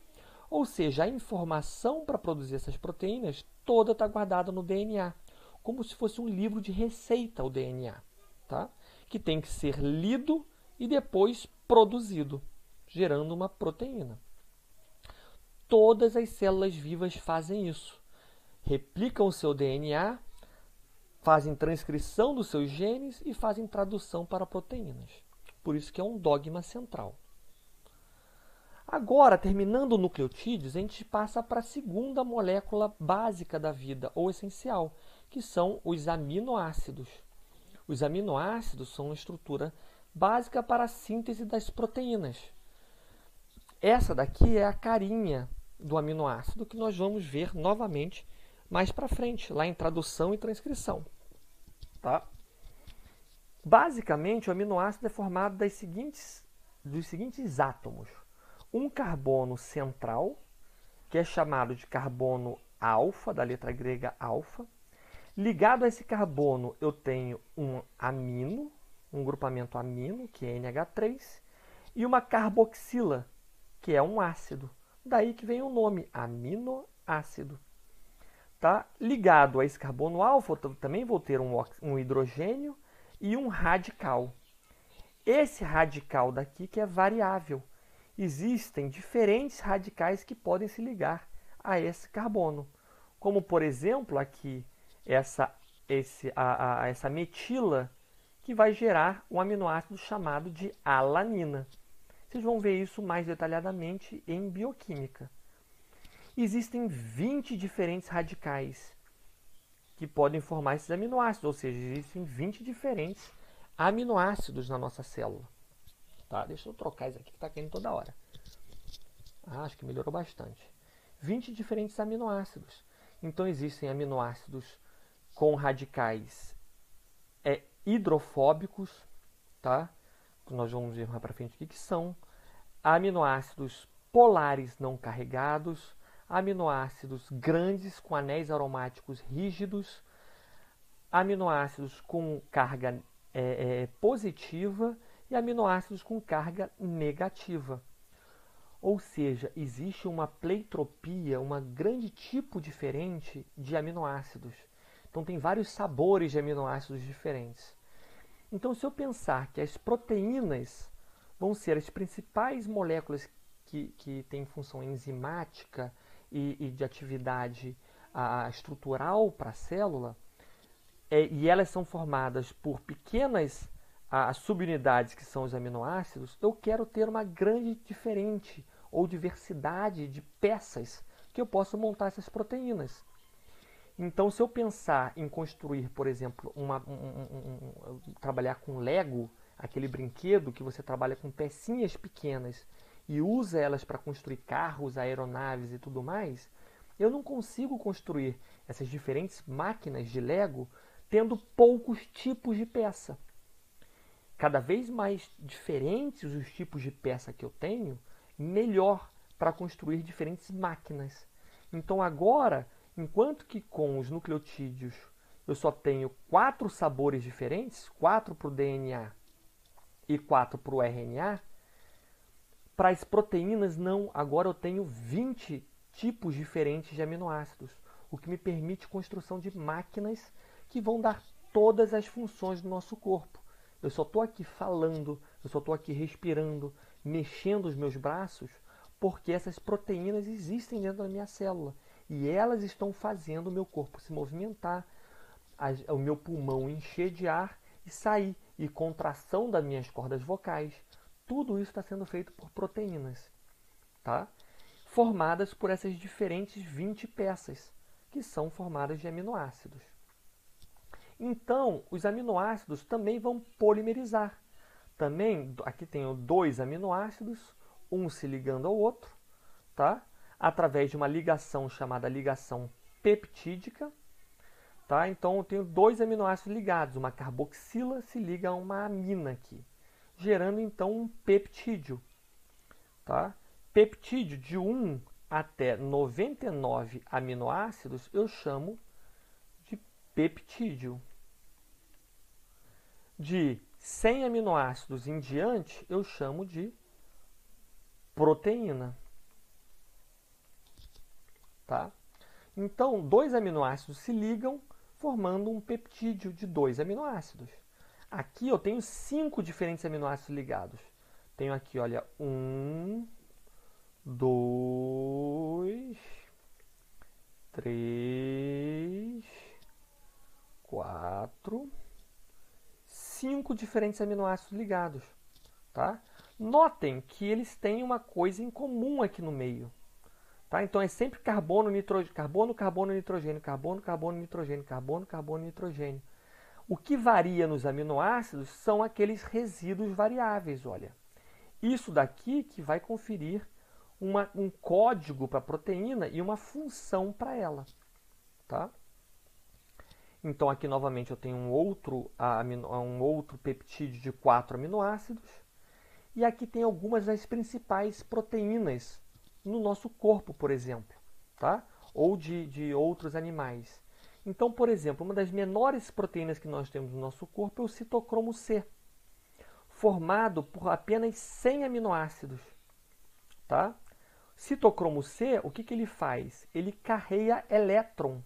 A: Ou seja, a informação para produzir essas proteínas toda está guardada no DNA, como se fosse um livro de receita, o DNA, tá? Que tem que ser lido e depois produzido, gerando uma proteína. Todas as células vivas fazem isso. Replicam o seu DNA, fazem transcrição dos seus genes e fazem tradução para proteínas. Por isso que é um dogma central. Agora, terminando o nucleotídeos, a gente passa para a segunda molécula básica da vida, ou essencial, que são os aminoácidos. Os aminoácidos são uma estrutura básica para a síntese das proteínas. Essa daqui é a carinha do aminoácido que nós vamos ver novamente mais para frente, lá em tradução e transcrição. Tá? Basicamente, o aminoácido é formado dos seguintes átomos. um carbono central, que é chamado de carbono alfa, da letra grega alfa. Ligado a esse carbono, eu tenho um amino, um grupamento amino, que é NH3, e uma carboxila, que é um ácido. Daí que vem o nome, aminoácido. Tá? Ligado a esse carbono alfa, eu também vou ter um hidrogênio e um radical. Esse radical daqui que é variável. Existem diferentes radicais que podem se ligar a esse carbono. Como, por exemplo, aqui, essa metila, que vai gerar um aminoácido chamado de alanina. Vocês vão ver isso mais detalhadamente em bioquímica. Existem 20 diferentes radicais que podem formar esses aminoácidos, ou seja, existem 20 diferentes aminoácidos na nossa célula. Tá? Deixa eu trocar isso aqui que está caindo toda hora. Acho que melhorou bastante. 20 diferentes aminoácidos. Então existem aminoácidos com radicais hidrofóbicos, tá? Nós vamos ver mais para frente o que são. Aminoácidos polares não carregados, aminoácidos grandes com anéis aromáticos rígidos, aminoácidos com carga positiva e aminoácidos com carga negativa. Ou seja, existe uma pleitropia, um grande tipo diferente de aminoácidos. Então tem vários sabores de aminoácidos diferentes. Então se eu pensar que as proteínas vão ser as principais moléculas que têm função enzimática e de atividade estrutural para a célula, e elas são formadas por pequenas subunidades que são os aminoácidos, eu quero ter uma grande diferente ou diversidade de peças que eu possa montar essas proteínas. Então, se eu pensar em construir, por exemplo, trabalhar com Lego, aquele brinquedo que você trabalha com pecinhas pequenas e usa elas para construir carros, aeronaves e tudo mais, eu não consigo construir essas diferentes máquinas de Lego tendo poucos tipos de peça. Cada vez mais diferentes os tipos de peça que eu tenho, melhor para construir diferentes máquinas. Então agora, enquanto que com os nucleotídeos eu só tenho 4 sabores diferentes, 4 para o DNA e 4 para o RNA, para as proteínas não, agora eu tenho 20 tipos diferentes de aminoácidos, o que me permite construção de máquinas que vão dar todas as funções do nosso corpo. Eu só estou aqui falando, eu só estou aqui respirando, mexendo os meus braços, porque essas proteínas existem dentro da minha célula. E elas estão fazendo o meu corpo se movimentar, o meu pulmão encher de ar e sair, e contração das minhas cordas vocais. Tudo isso está sendo feito por proteínas, tá? Formadas por essas diferentes 20 peças, que são formadas de aminoácidos. Então, os aminoácidos também vão polimerizar. Também, aqui tenho 2 aminoácidos, um se ligando ao outro, tá? Através de uma ligação chamada ligação peptídica. Tá? Então, eu tenho 2 aminoácidos ligados. Uma carboxila se liga a uma amina aqui, gerando, então, um peptídeo. Tá? Peptídeo de 1 até 99 aminoácidos eu chamo de peptídeo. De 100 aminoácidos em diante, eu chamo de proteína. Tá? Então, 2 aminoácidos se ligam, formando um peptídeo de 2 aminoácidos. Aqui eu tenho 5 diferentes aminoácidos ligados. Tenho aqui, olha, 1, 2, 3, 4, 5 diferentes aminoácidos ligados. Tá? Notem que eles têm uma coisa em comum aqui no meio. Tá? Então é sempre carbono, nitrogênio, carbono, carbono, nitrogênio, carbono, carbono, nitrogênio, carbono, carbono, nitrogênio. O que varia nos aminoácidos são aqueles resíduos variáveis, olha. Isso daqui que vai conferir um código para a proteína e uma função para ela. Tá? Então aqui novamente eu tenho um outro peptídeo de 4 aminoácidos. E aqui tem algumas das principais proteínas no nosso corpo, por exemplo, tá? Ou de outros animais. Então, por exemplo, uma das menores proteínas que nós temos no nosso corpo é o citocromo C, formado por apenas 100 aminoácidos, tá? Citocromo C, o que ele faz? Ele carrega elétron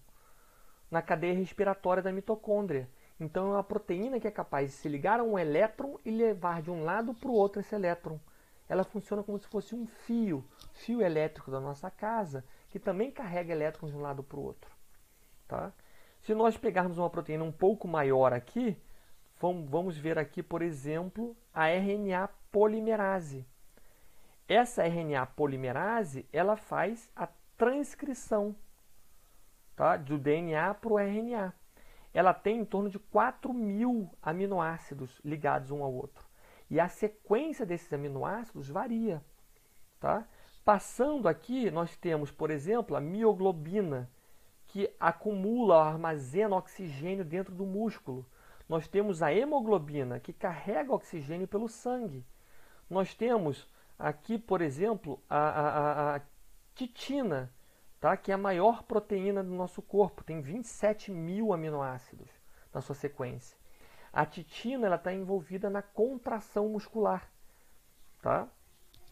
A: na cadeia respiratória da mitocôndria. Então, é uma proteína que é capaz de se ligar a um elétron e levar de um lado para o outro esse elétron. Ela funciona como se fosse um fio elétrico da nossa casa, que também carrega elétrons de um lado para o outro. Tá? Se nós pegarmos uma proteína um pouco maior aqui, vamos ver aqui, por exemplo, a RNA polimerase. Essa RNA polimerase, ela faz a transcrição, tá, do DNA para o RNA. Ela tem em torno de 4.000 aminoácidos ligados um ao outro. E a sequência desses aminoácidos varia. Tá? Passando aqui, nós temos, por exemplo, a mioglobina, que acumula, armazena oxigênio dentro do músculo. Nós temos a hemoglobina, que carrega oxigênio pelo sangue. Nós temos aqui, por exemplo, a titina, tá? Que é a maior proteína do nosso corpo, tem 27.000 aminoácidos na sua sequência. A titina está envolvida na contração muscular, tá?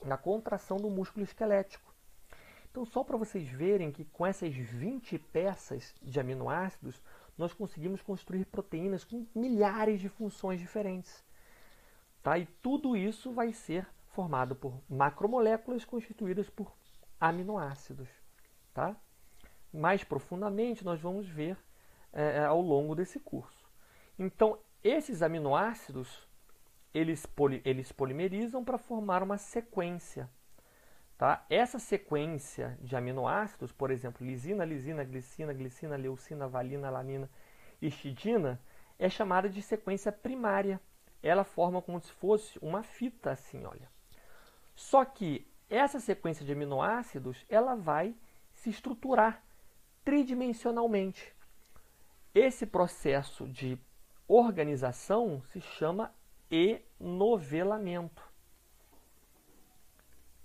A: Na contração do músculo esquelético. Então, só para vocês verem que com essas 20 peças de aminoácidos, nós conseguimos construir proteínas com milhares de funções diferentes. Tá? E tudo isso vai ser formado por macromoléculas constituídas por aminoácidos. Tá? Mais profundamente, nós vamos ver ao longo desse curso. Então, esses aminoácidos, eles polimerizam para formar uma sequência. Tá? Essa sequência de aminoácidos, por exemplo, lisina, lisina, glicina, glicina, leucina, valina, alanina, histidina, é chamada de sequência primária. Ela forma como se fosse uma fita assim, olha. Só que essa sequência de aminoácidos, ela vai se estruturar tridimensionalmente. Esse processo de organização se chama enovelamento.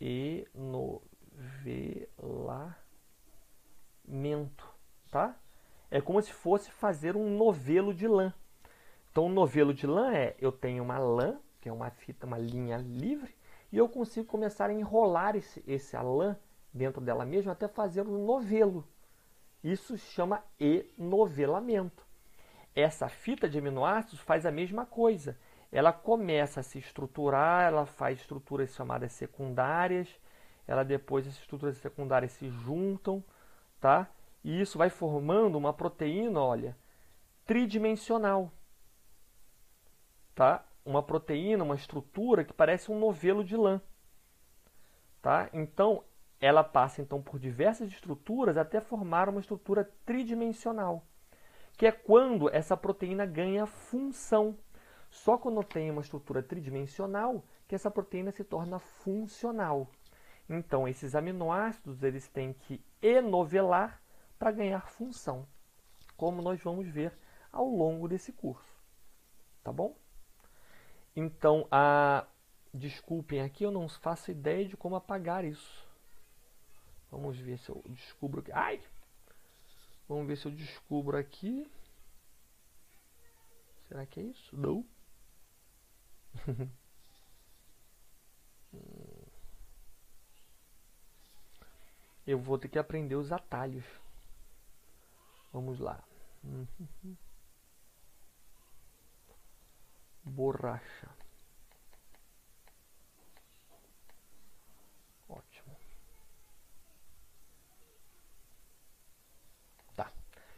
A: Enovelamento, tá? É como se fosse fazer um novelo de lã. Então, um novelo de lã eu tenho uma lã, que é uma fita, uma linha livre, e eu consigo começar a enrolar essa lã dentro dela mesma até fazer um novelo. Isso se chama enovelamento. Essa fita de aminoácidos faz a mesma coisa. Ela começa a se estruturar, ela faz estruturas chamadas secundárias, depois essas estruturas secundárias se juntam, tá? E isso vai formando uma proteína, olha, tridimensional. Tá? Uma proteína, uma estrutura que parece um novelo de lã. Tá? Então, ela passa então por diversas estruturas até formar uma estrutura tridimensional, que é quando essa proteína ganha função. Só quando tem uma estrutura tridimensional que essa proteína se torna funcional. Então, esses aminoácidos eles têm que enovelar para ganhar função, como nós vamos ver ao longo desse curso. Tá bom? Então, desculpem aqui, eu não faço ideia de como apagar isso. Vamos ver se eu descubro aqui. Ai! Vamos ver se eu descubro aqui. Será que é isso? Não. Eu vou ter que aprender os atalhos. Vamos lá. Borracha. Ótimo. Tá.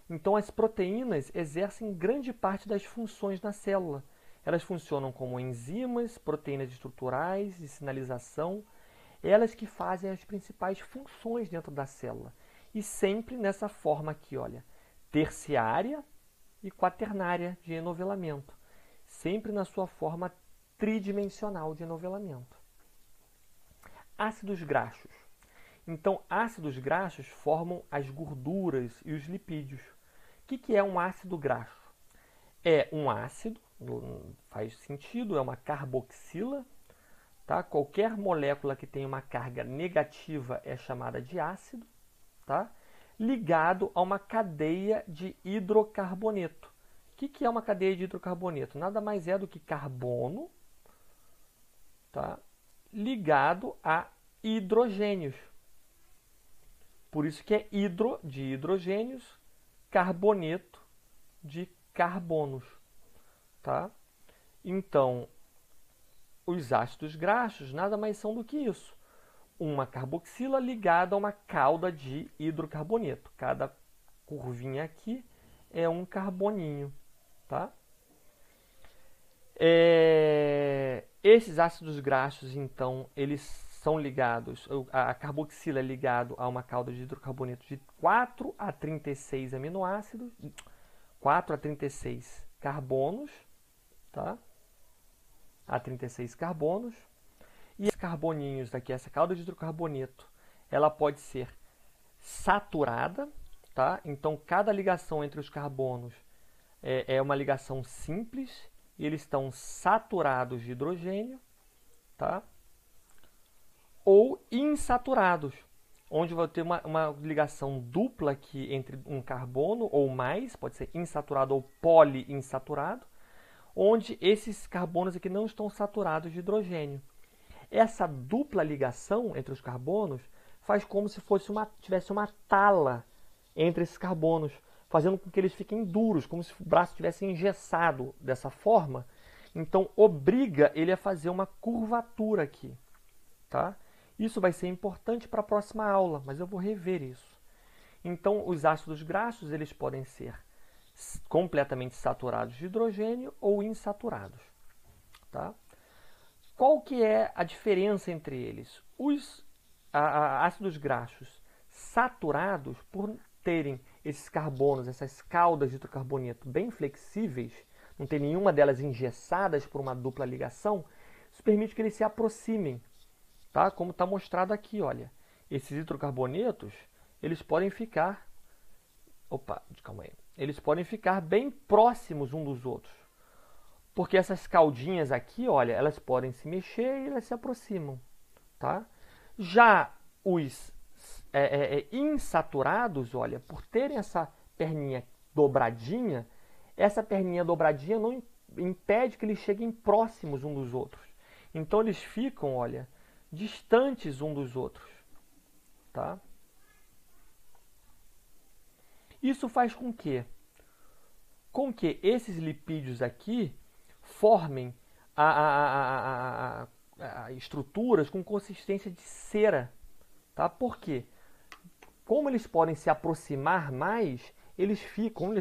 A: Então, as proteínas exercem grande parte das funções na célula. Elas funcionam como enzimas, proteínas estruturais, de sinalização, elas que fazem as principais funções dentro da célula. E sempre nessa forma aqui, olha, terciária e quaternária de enovelamento. Sempre na sua forma tridimensional de enovelamento. Ácidos graxos. Então, ácidos graxos formam as gorduras e os lipídios. O que é um ácido graxo? É um ácido, faz sentido, é uma carboxila, tá? Qualquer molécula que tenha uma carga negativa é chamada de ácido, tá? Ligado a uma cadeia de hidrocarboneto. O que é uma cadeia de hidrocarboneto? Nada mais é do que carbono, tá? Ligado a hidrogênios. Por isso que é hidro de hidrogênios, carboneto de carbonos, tá? Então, os ácidos graxos nada mais são do que isso. Uma carboxila ligada a uma cauda de hidrocarboneto. Cada curvinha aqui é um carboninho, tá? Esses ácidos graxos, então, eles são ligados, a carboxila é ligado a uma cauda de hidrocarboneto de 4 a 36 aminoácidos, 4 a 36 carbonos, tá? A 36 carbonos. E esses carboninhos daqui, essa cauda de hidrocarboneto, ela pode ser saturada, tá? Então, cada ligação entre os carbonos é uma ligação simples e eles estão saturados de hidrogênio, tá? Ou insaturados, onde vai ter uma ligação dupla aqui entre um carbono ou mais, pode ser insaturado ou poliinsaturado, onde esses carbonos aqui não estão saturados de hidrogênio. Essa dupla ligação entre os carbonos faz como se tivesse uma tala entre esses carbonos, fazendo com que eles fiquem duros, como se o braço tivesse engessado dessa forma. Então, obriga ele a fazer uma curvatura aqui, tá? Isso vai ser importante para a próxima aula, mas eu vou rever isso. Então, os ácidos graxos eles podem ser completamente saturados de hidrogênio ou insaturados, tá? Qual que é a diferença entre eles? Os ácidos graxos saturados, por terem esses carbonos, essas caudas de hidrocarboneto bem flexíveis, não tem nenhuma delas engessadas por uma dupla ligação, isso permite que eles se aproximem, tá? Como está mostrado aqui, olha. Esses hidrocarbonetos, eles podem ficar... calma aí. Eles podem ficar bem próximos uns dos outros. Porque essas caudinhas aqui, olha, elas podem se mexer e elas se aproximam, tá? Já os insaturados, olha, por terem essa perninha dobradinha, essa perninha dobradinha não impede que eles cheguem próximos uns dos outros. Então, eles ficam, olha, distantes uns dos outros, tá? Isso faz com que esses lipídios aqui formem estruturas com consistência de cera, tá? Por quê? Como eles podem se aproximar mais, eles ficam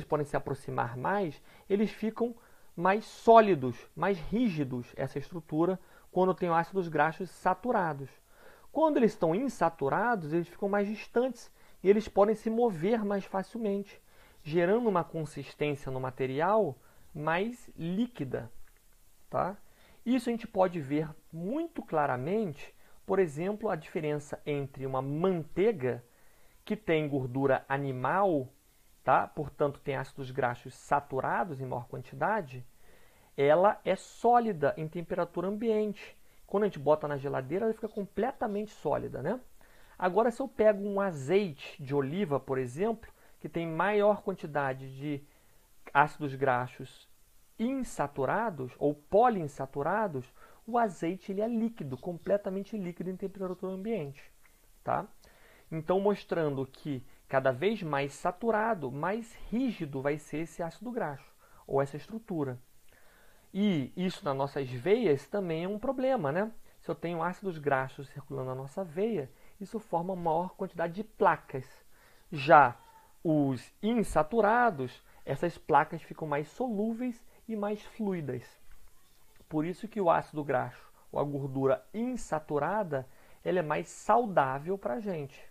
A: mais sólidos, mais rígidos, essa estrutura, quando tem ácidos graxos saturados. Quando eles estão insaturados, eles ficam mais distantes e eles podem se mover mais facilmente, gerando uma consistência no material mais líquida, tá? Isso a gente pode ver muito claramente, por exemplo, a diferença entre uma manteiga que tem gordura animal, tá? Portanto, tem ácidos graxos saturados em maior quantidade, ela é sólida em temperatura ambiente. Quando a gente bota na geladeira, ela fica completamente sólida, né? Agora, se eu pego um azeite de oliva, por exemplo, que tem maior quantidade de ácidos graxos insaturados ou poliinsaturados, o azeite ele é líquido, completamente líquido em temperatura ambiente, tá? Então, mostrando que cada vez mais saturado, mais rígido vai ser esse ácido graxo ou essa estrutura. E isso nas nossas veias também é um problema, né? Se eu tenho ácidos graxos circulando na nossa veia, isso forma uma maior quantidade de placas. Já os insaturados, essas placas ficam mais solúveis e mais fluidas. Por isso que o ácido graxo, ou a gordura insaturada, ela é mais saudável para a gente.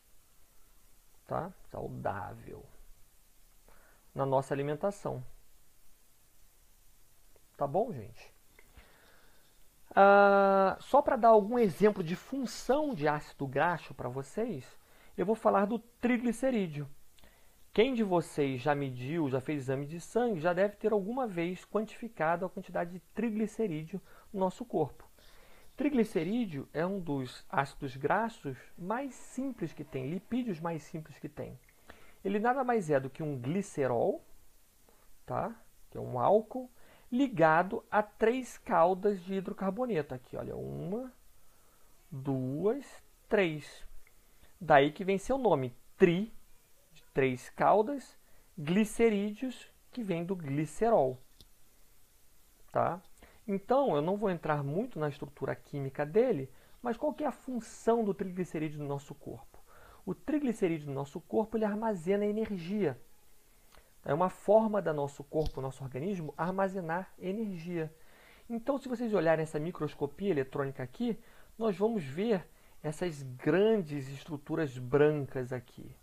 A: Tá? Saudável. Na nossa alimentação. Tá bom, gente? Só para dar algum exemplo de função de ácido graxo para vocês, eu vou falar do triglicerídeo. Quem de vocês já mediu, já fez exame de sangue, já deve ter alguma vez quantificado a quantidade de triglicerídeo no nosso corpo. Triglicerídeo é um dos ácidos graxos mais simples que tem, lipídios mais simples que tem. Ele nada mais é do que um glicerol, tá? Que é um álcool, ligado a 3 caudas de hidrocarboneto. Aqui, olha, 1, 2, 3. Daí que vem seu nome, tri, de 3 caudas, glicerídeos, que vem do glicerol. Tá? Então, eu não vou entrar muito na estrutura química dele, mas qual que é a função do triglicerídeo no nosso corpo? O triglicerídeo no nosso corpo ele armazena energia. É uma forma do nosso corpo, nosso organismo, armazenar energia. Então, se vocês olharem essa microscopia eletrônica aqui, nós vamos ver essas grandes estruturas brancas aqui.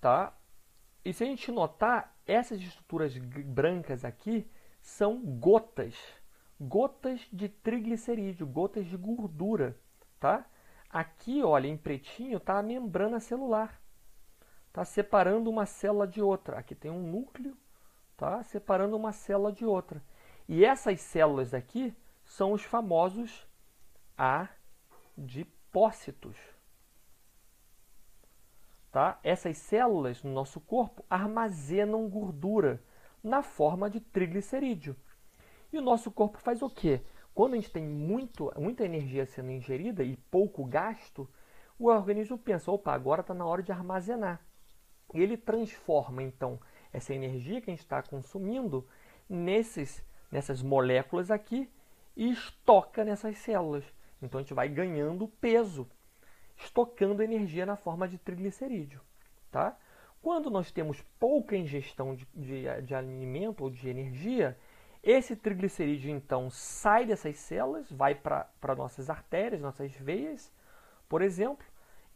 A: Tá? E se a gente notar, essas estruturas brancas aqui são gotas. Gotas de triglicerídeo, gotas de gordura. Tá? Aqui, olha, em pretinho, está a membrana celular. Tá separando uma célula de outra. Aqui tem um núcleo, tá? Separando uma célula de outra. E essas células aqui são os famosos adipócitos. Tá? Essas células no nosso corpo armazenam gordura na forma de triglicerídeo. E o nosso corpo faz o quê? Quando a gente tem muita energia sendo ingerida e pouco gasto, o organismo pensa, opa, agora está na hora de armazenar. E ele transforma, então, essa energia que a gente está consumindo nessas moléculas aqui e estoca nessas células. Então, a gente vai ganhando peso, estocando energia na forma de triglicerídeo. Tá? Quando nós temos pouca ingestão de alimento ou de energia, esse triglicerídeo, então, sai dessas células, vai para nossas artérias, nossas veias, por exemplo,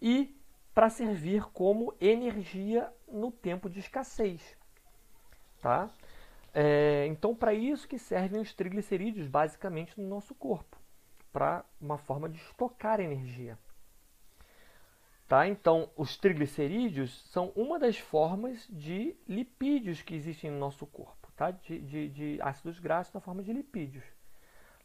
A: e para servir como energia no tempo de escassez. Tá? Então, para isso que servem os triglicerídeos, basicamente, no nosso corpo, para uma forma de estocar energia. Tá? Então, os triglicerídeos são uma das formas de lipídios que existem no nosso corpo, tá? de ácidos graxos na forma de lipídios.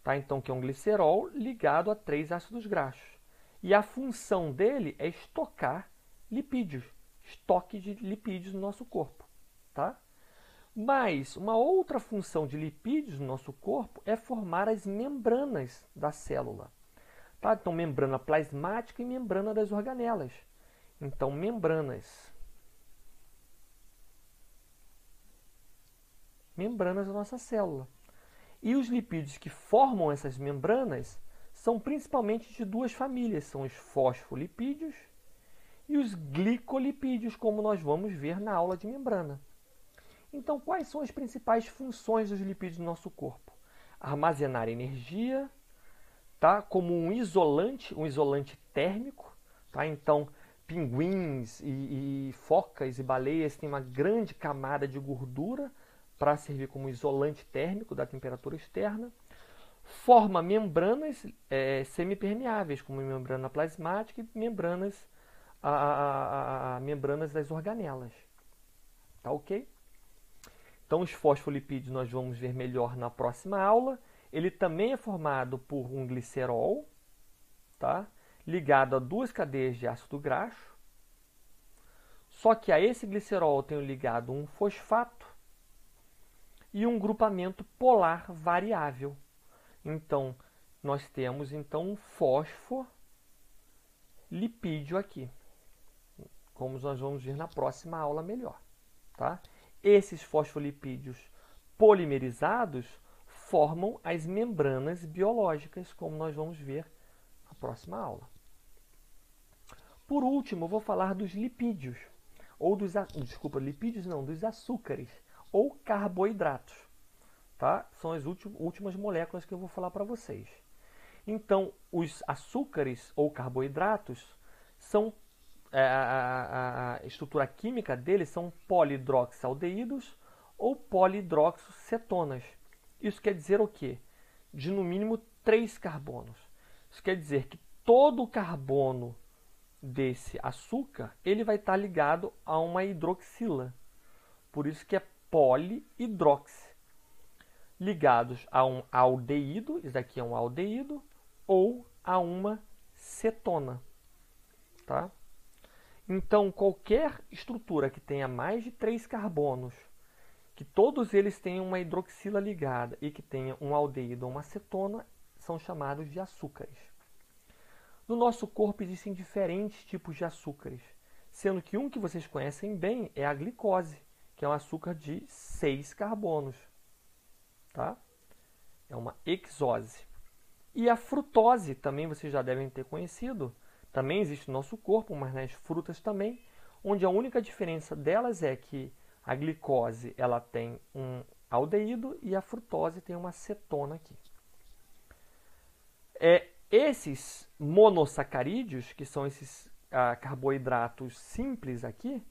A: Tá? Então, que é um glicerol ligado a 3 ácidos graxos. E a função dele é estocar lipídios, estoque de lipídios no nosso corpo. Tá? Mas uma outra função de lipídios no nosso corpo é formar as membranas da célula. Tá? Então, membrana plasmática e membrana das organelas. Então, membranas da nossa célula. E os lipídios que formam essas membranas são principalmente de 2 famílias, são os fosfolipídios e os glicolipídios, como nós vamos ver na aula de membrana. Então, quais são as principais funções dos lipídios no nosso corpo? Armazenar energia, tá? Como um isolante térmico. Tá? Então, pinguins e focas e baleias têm uma grande camada de gordura para servir como isolante térmico da temperatura externa. Forma membranas semipermeáveis, como membrana plasmática e membranas das organelas. Tá ok? Então, os fosfolipídios nós vamos ver melhor na próxima aula. Ele também é formado por um glicerol, tá? Ligado a 2 cadeias de ácido graxo. Só que a esse glicerol eu tenho ligado um fosfato e um grupamento polar variável. Então, nós temos um fosfolipídio aqui, como nós vamos ver na próxima aula melhor. Tá? Esses fosfolipídios polimerizados formam as membranas biológicas, como nós vamos ver na próxima aula. Por último, eu vou falar dos lipídios, dos açúcares, ou carboidratos. Tá? São as últimas moléculas que eu vou falar para vocês. Então, os açúcares ou carboidratos são a estrutura química deles são polihidroxialdeídos ou polihidroxicetonas. Isso quer dizer o quê? De no mínimo 3 carbonos. Isso quer dizer que todo o carbono desse açúcar ele vai estar ligado a uma hidroxila. Por isso que é polihidroxi. ligados a um aldeído, isso daqui é um aldeído, ou a uma cetona. Tá? Então, qualquer estrutura que tenha mais de 3 carbonos, que todos eles tenham uma hidroxila ligada e que tenha um aldeído ou uma cetona, são chamados de açúcares. No nosso corpo existem diferentes tipos de açúcares, sendo que um que vocês conhecem bem é a glicose, que é um açúcar de 6 carbonos. Tá? É uma hexose. E a frutose, também vocês já devem ter conhecido, também existe no nosso corpo, mas nas frutas também, onde a única diferença delas é que a glicose ela tem um aldeído e a frutose tem uma cetona aqui. Esses monossacarídeos, que são esses carboidratos simples aqui,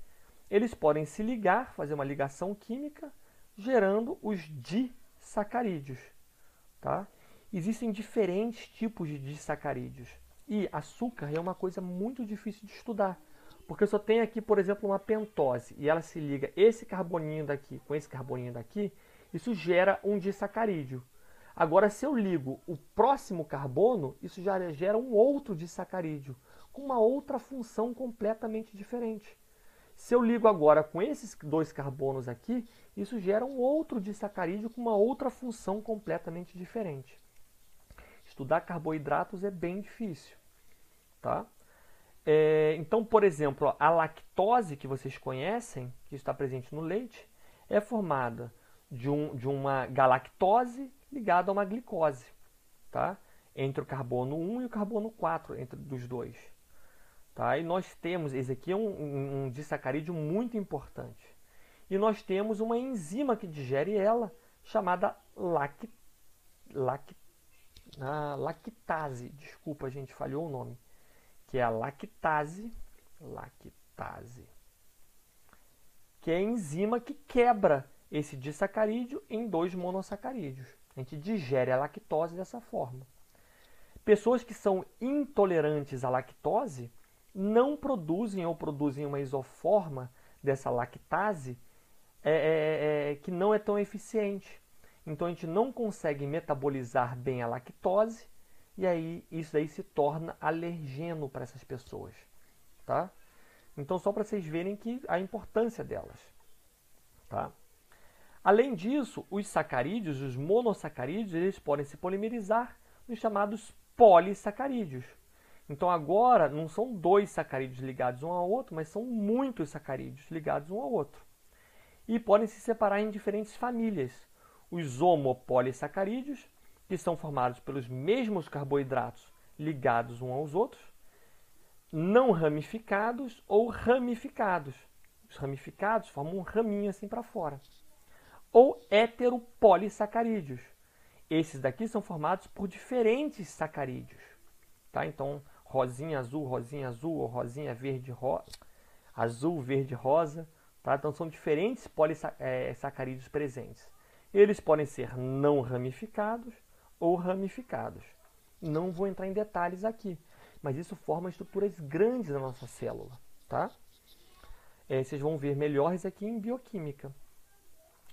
A: eles podem se ligar, fazer uma ligação química, gerando os disacarídeos. Tá? Existem diferentes tipos de disacarídeos. E açúcar é uma coisa muito difícil de estudar. Porque eu só tenho aqui, por exemplo, uma pentose. E ela se liga esse carboninho daqui com esse carboninho daqui. Isso gera um disacarídeo. Agora, se eu ligo o próximo carbono, isso já gera um outro disacarídeo. Com uma outra função completamente diferente. Se eu ligo agora com esses 2 carbonos aqui, isso gera um outro disacarídeo com uma outra função completamente diferente. Estudar carboidratos é bem difícil. Tá? Então, por exemplo, a lactose que vocês conhecem, que está presente no leite, é formada de uma galactose ligada a uma glicose. Tá? Entre o carbono 1 e o carbono 4, entre os dois. Tá? E nós temos, esse aqui é um disacarídeo muito importante. E nós temos uma enzima que digere ela, chamada lactase. Desculpa, gente, falhou o nome. Que é a lactase, que é a enzima que quebra esse disacarídeo em 2 monossacarídeos. A gente digere a lactose dessa forma. Pessoas que são intolerantes à lactose não produzem ou produzem uma isoforma dessa lactase que não é tão eficiente. Então a gente não consegue metabolizar bem a lactose e aí isso aí se torna alergeno para essas pessoas. Tá? Então só para vocês verem a importância delas. Tá? Além disso, os sacarídeos, os monossacarídeos, eles podem se polimerizar nos chamados polissacarídeos. Então agora não são 2 sacarídeos ligados um ao outro, mas são muitos sacarídeos ligados um ao outro. E podem se separar em diferentes famílias. Os homopolissacarídeos, que são formados pelos mesmos carboidratos ligados uns aos outros, não ramificados ou ramificados. Os ramificados formam um raminho assim para fora. Ou heteropolissacarídeos. Esses daqui são formados por diferentes sacarídeos. Tá? Então, rosinha, azul, ou rosinha, verde, azul, verde, rosa. Tá? Então, são diferentes polissacarídeos presentes. Eles podem ser não ramificados ou ramificados. Não vou entrar em detalhes aqui, mas isso forma estruturas grandes na nossa célula. Tá? Vocês vão ver melhores aqui em bioquímica.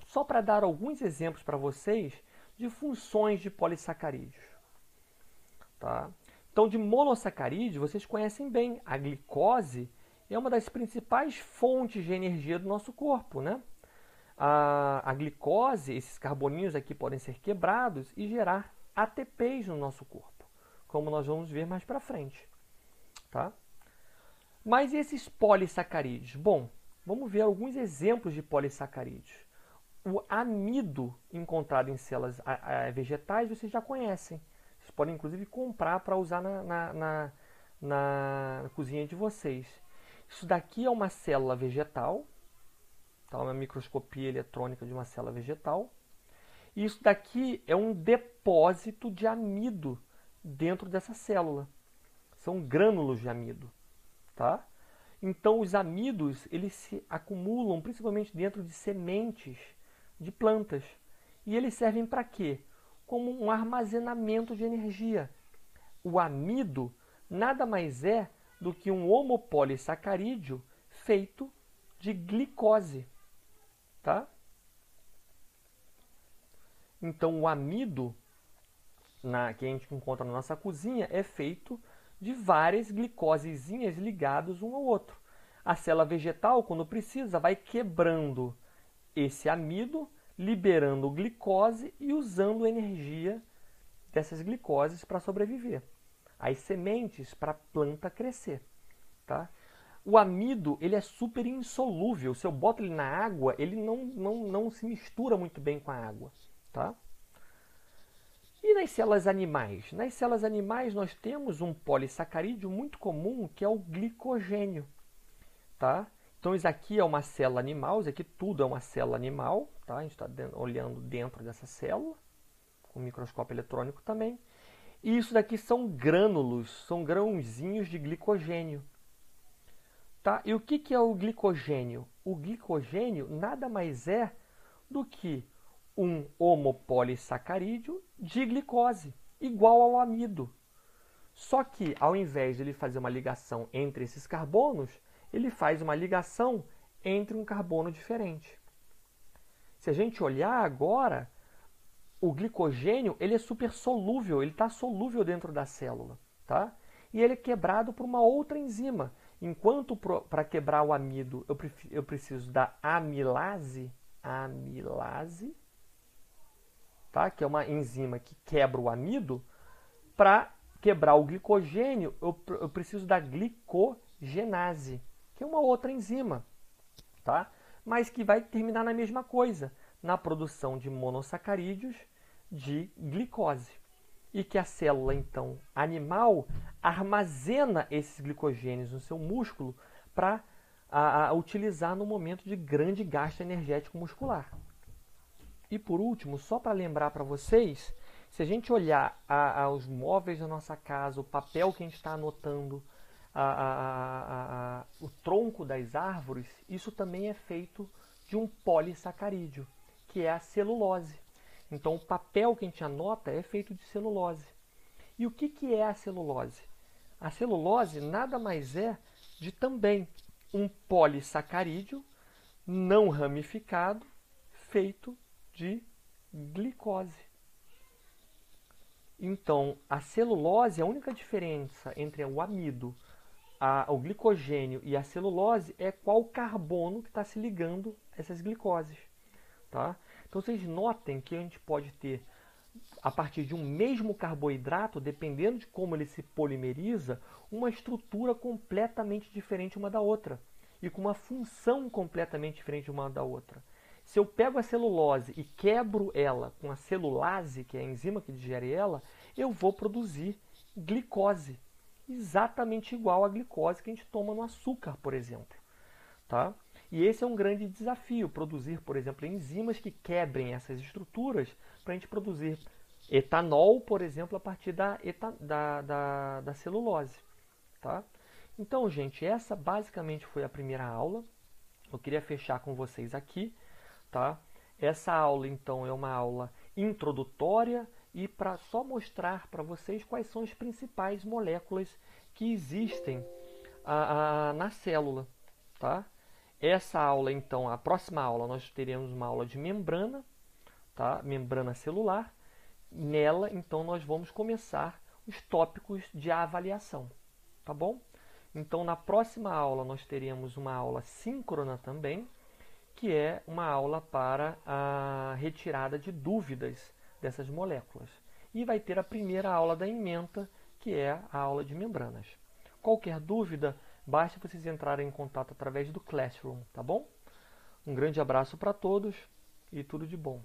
A: Só para dar alguns exemplos para vocês de funções de polissacarídeos. Tá? Então, de monossacarídeos, vocês conhecem bem. A glicose é uma das principais fontes de energia do nosso corpo. Né? A glicose, esses carboninhos aqui podem ser quebrados e gerar ATPs no nosso corpo, como nós vamos ver mais para frente. Tá? Mas e esses polissacarídeos? Bom, vamos ver alguns exemplos de polissacarídeos. O amido encontrado em células vegetais vocês já conhecem. Vocês podem inclusive comprar para usar na cozinha de vocês. Isso daqui é uma célula vegetal, tá? Uma microscopia eletrônica de uma célula vegetal. E isso daqui é um depósito de amido dentro dessa célula. São grânulos de amido. Tá? Então os amidos eles se acumulam principalmente dentro de sementes de plantas. E eles servem para quê? Como um armazenamento de energia. O amido nada mais é do que um homopolissacarídeo feito de glicose. Tá? Então, o amido que a gente encontra na nossa cozinha é feito de várias glicosezinhas ligadas um ao outro. A célula vegetal, quando precisa, vai quebrando esse amido, liberando glicose e usando a energia dessas glicoses para sobreviver. As sementes para a planta crescer. Tá? O amido ele é super insolúvel. Se eu boto ele na água, ele não se mistura muito bem com a água. Tá? E nas células animais? Nas células animais nós temos um polissacarídeo muito comum que é o glicogênio. Tá? Então isso aqui é uma célula animal, isso aqui tudo é uma célula animal. Tá? A gente está olhando dentro dessa célula, com microscópio eletrônico também. E isso daqui são grânulos, são grãozinhos de glicogênio. Tá? E o que é o glicogênio? O glicogênio nada mais é do que um homopolissacarídeo de glicose, igual ao amido. Só que, ao invés de ele fazer uma ligação entre esses carbonos, ele faz uma ligação entre um carbono diferente. Se a gente olhar agora, o glicogênio ele é super solúvel, ele está solúvel dentro da célula. Tá? E ele é quebrado por uma outra enzima. Enquanto para quebrar o amido eu preciso da amilase, tá? Que é uma enzima que quebra o amido, para quebrar o glicogênio, eu preciso da glicogenase, que é uma outra enzima, tá? Mas que vai terminar na mesma coisa, na produção de monossacarídeos de glicose. E que a célula, então, animal, armazena esses glicogênios no seu músculo para utilizar no momento de grande gasto energético muscular. E por último, só para lembrar para vocês, se a gente olhar os móveis da nossa casa, o papel que a gente está anotando, o tronco das árvores, isso também é feito de um polissacarídeo, que é a celulose. Então, o papel que a gente anota é feito de celulose. E o que é a celulose? A celulose nada mais é de também um polissacarídeo não ramificado, feito de glicose. Então, a celulose, a única diferença entre o amido, o glicogênio e a celulose é qual carbono que está se ligando a essas glicoses. Tá? Então, vocês notem que a gente pode ter, a partir de um mesmo carboidrato, dependendo de como ele se polimeriza, uma estrutura completamente diferente uma da outra e com uma função completamente diferente uma da outra. Se eu pego a celulose e quebro ela com a celulase, que é a enzima que digere ela, eu vou produzir glicose, exatamente igual à glicose que a gente toma no açúcar, por exemplo. Tá? E esse é um grande desafio, produzir, por exemplo, enzimas que quebrem essas estruturas para a gente produzir etanol, por exemplo, a partir da celulose. Tá? Então, gente, essa basicamente foi a primeira aula. Eu queria fechar com vocês aqui. Tá? Essa aula, então, é uma aula introdutória e para só mostrar para vocês quais são as principais moléculas que existem na célula. Tá? Essa aula, então, a próxima aula, nós teremos uma aula de membrana, tá? Membrana celular. Nela, então, nós vamos começar os tópicos de avaliação. Tá bom? Então, na próxima aula, nós teremos uma aula síncrona também, que é uma aula para a retirada de dúvidas dessas moléculas. E vai ter a primeira aula da ementa, que é a aula de membranas. Qualquer dúvida, basta vocês entrarem em contato através do Classroom, tá bom? Um grande abraço para todos e tudo de bom.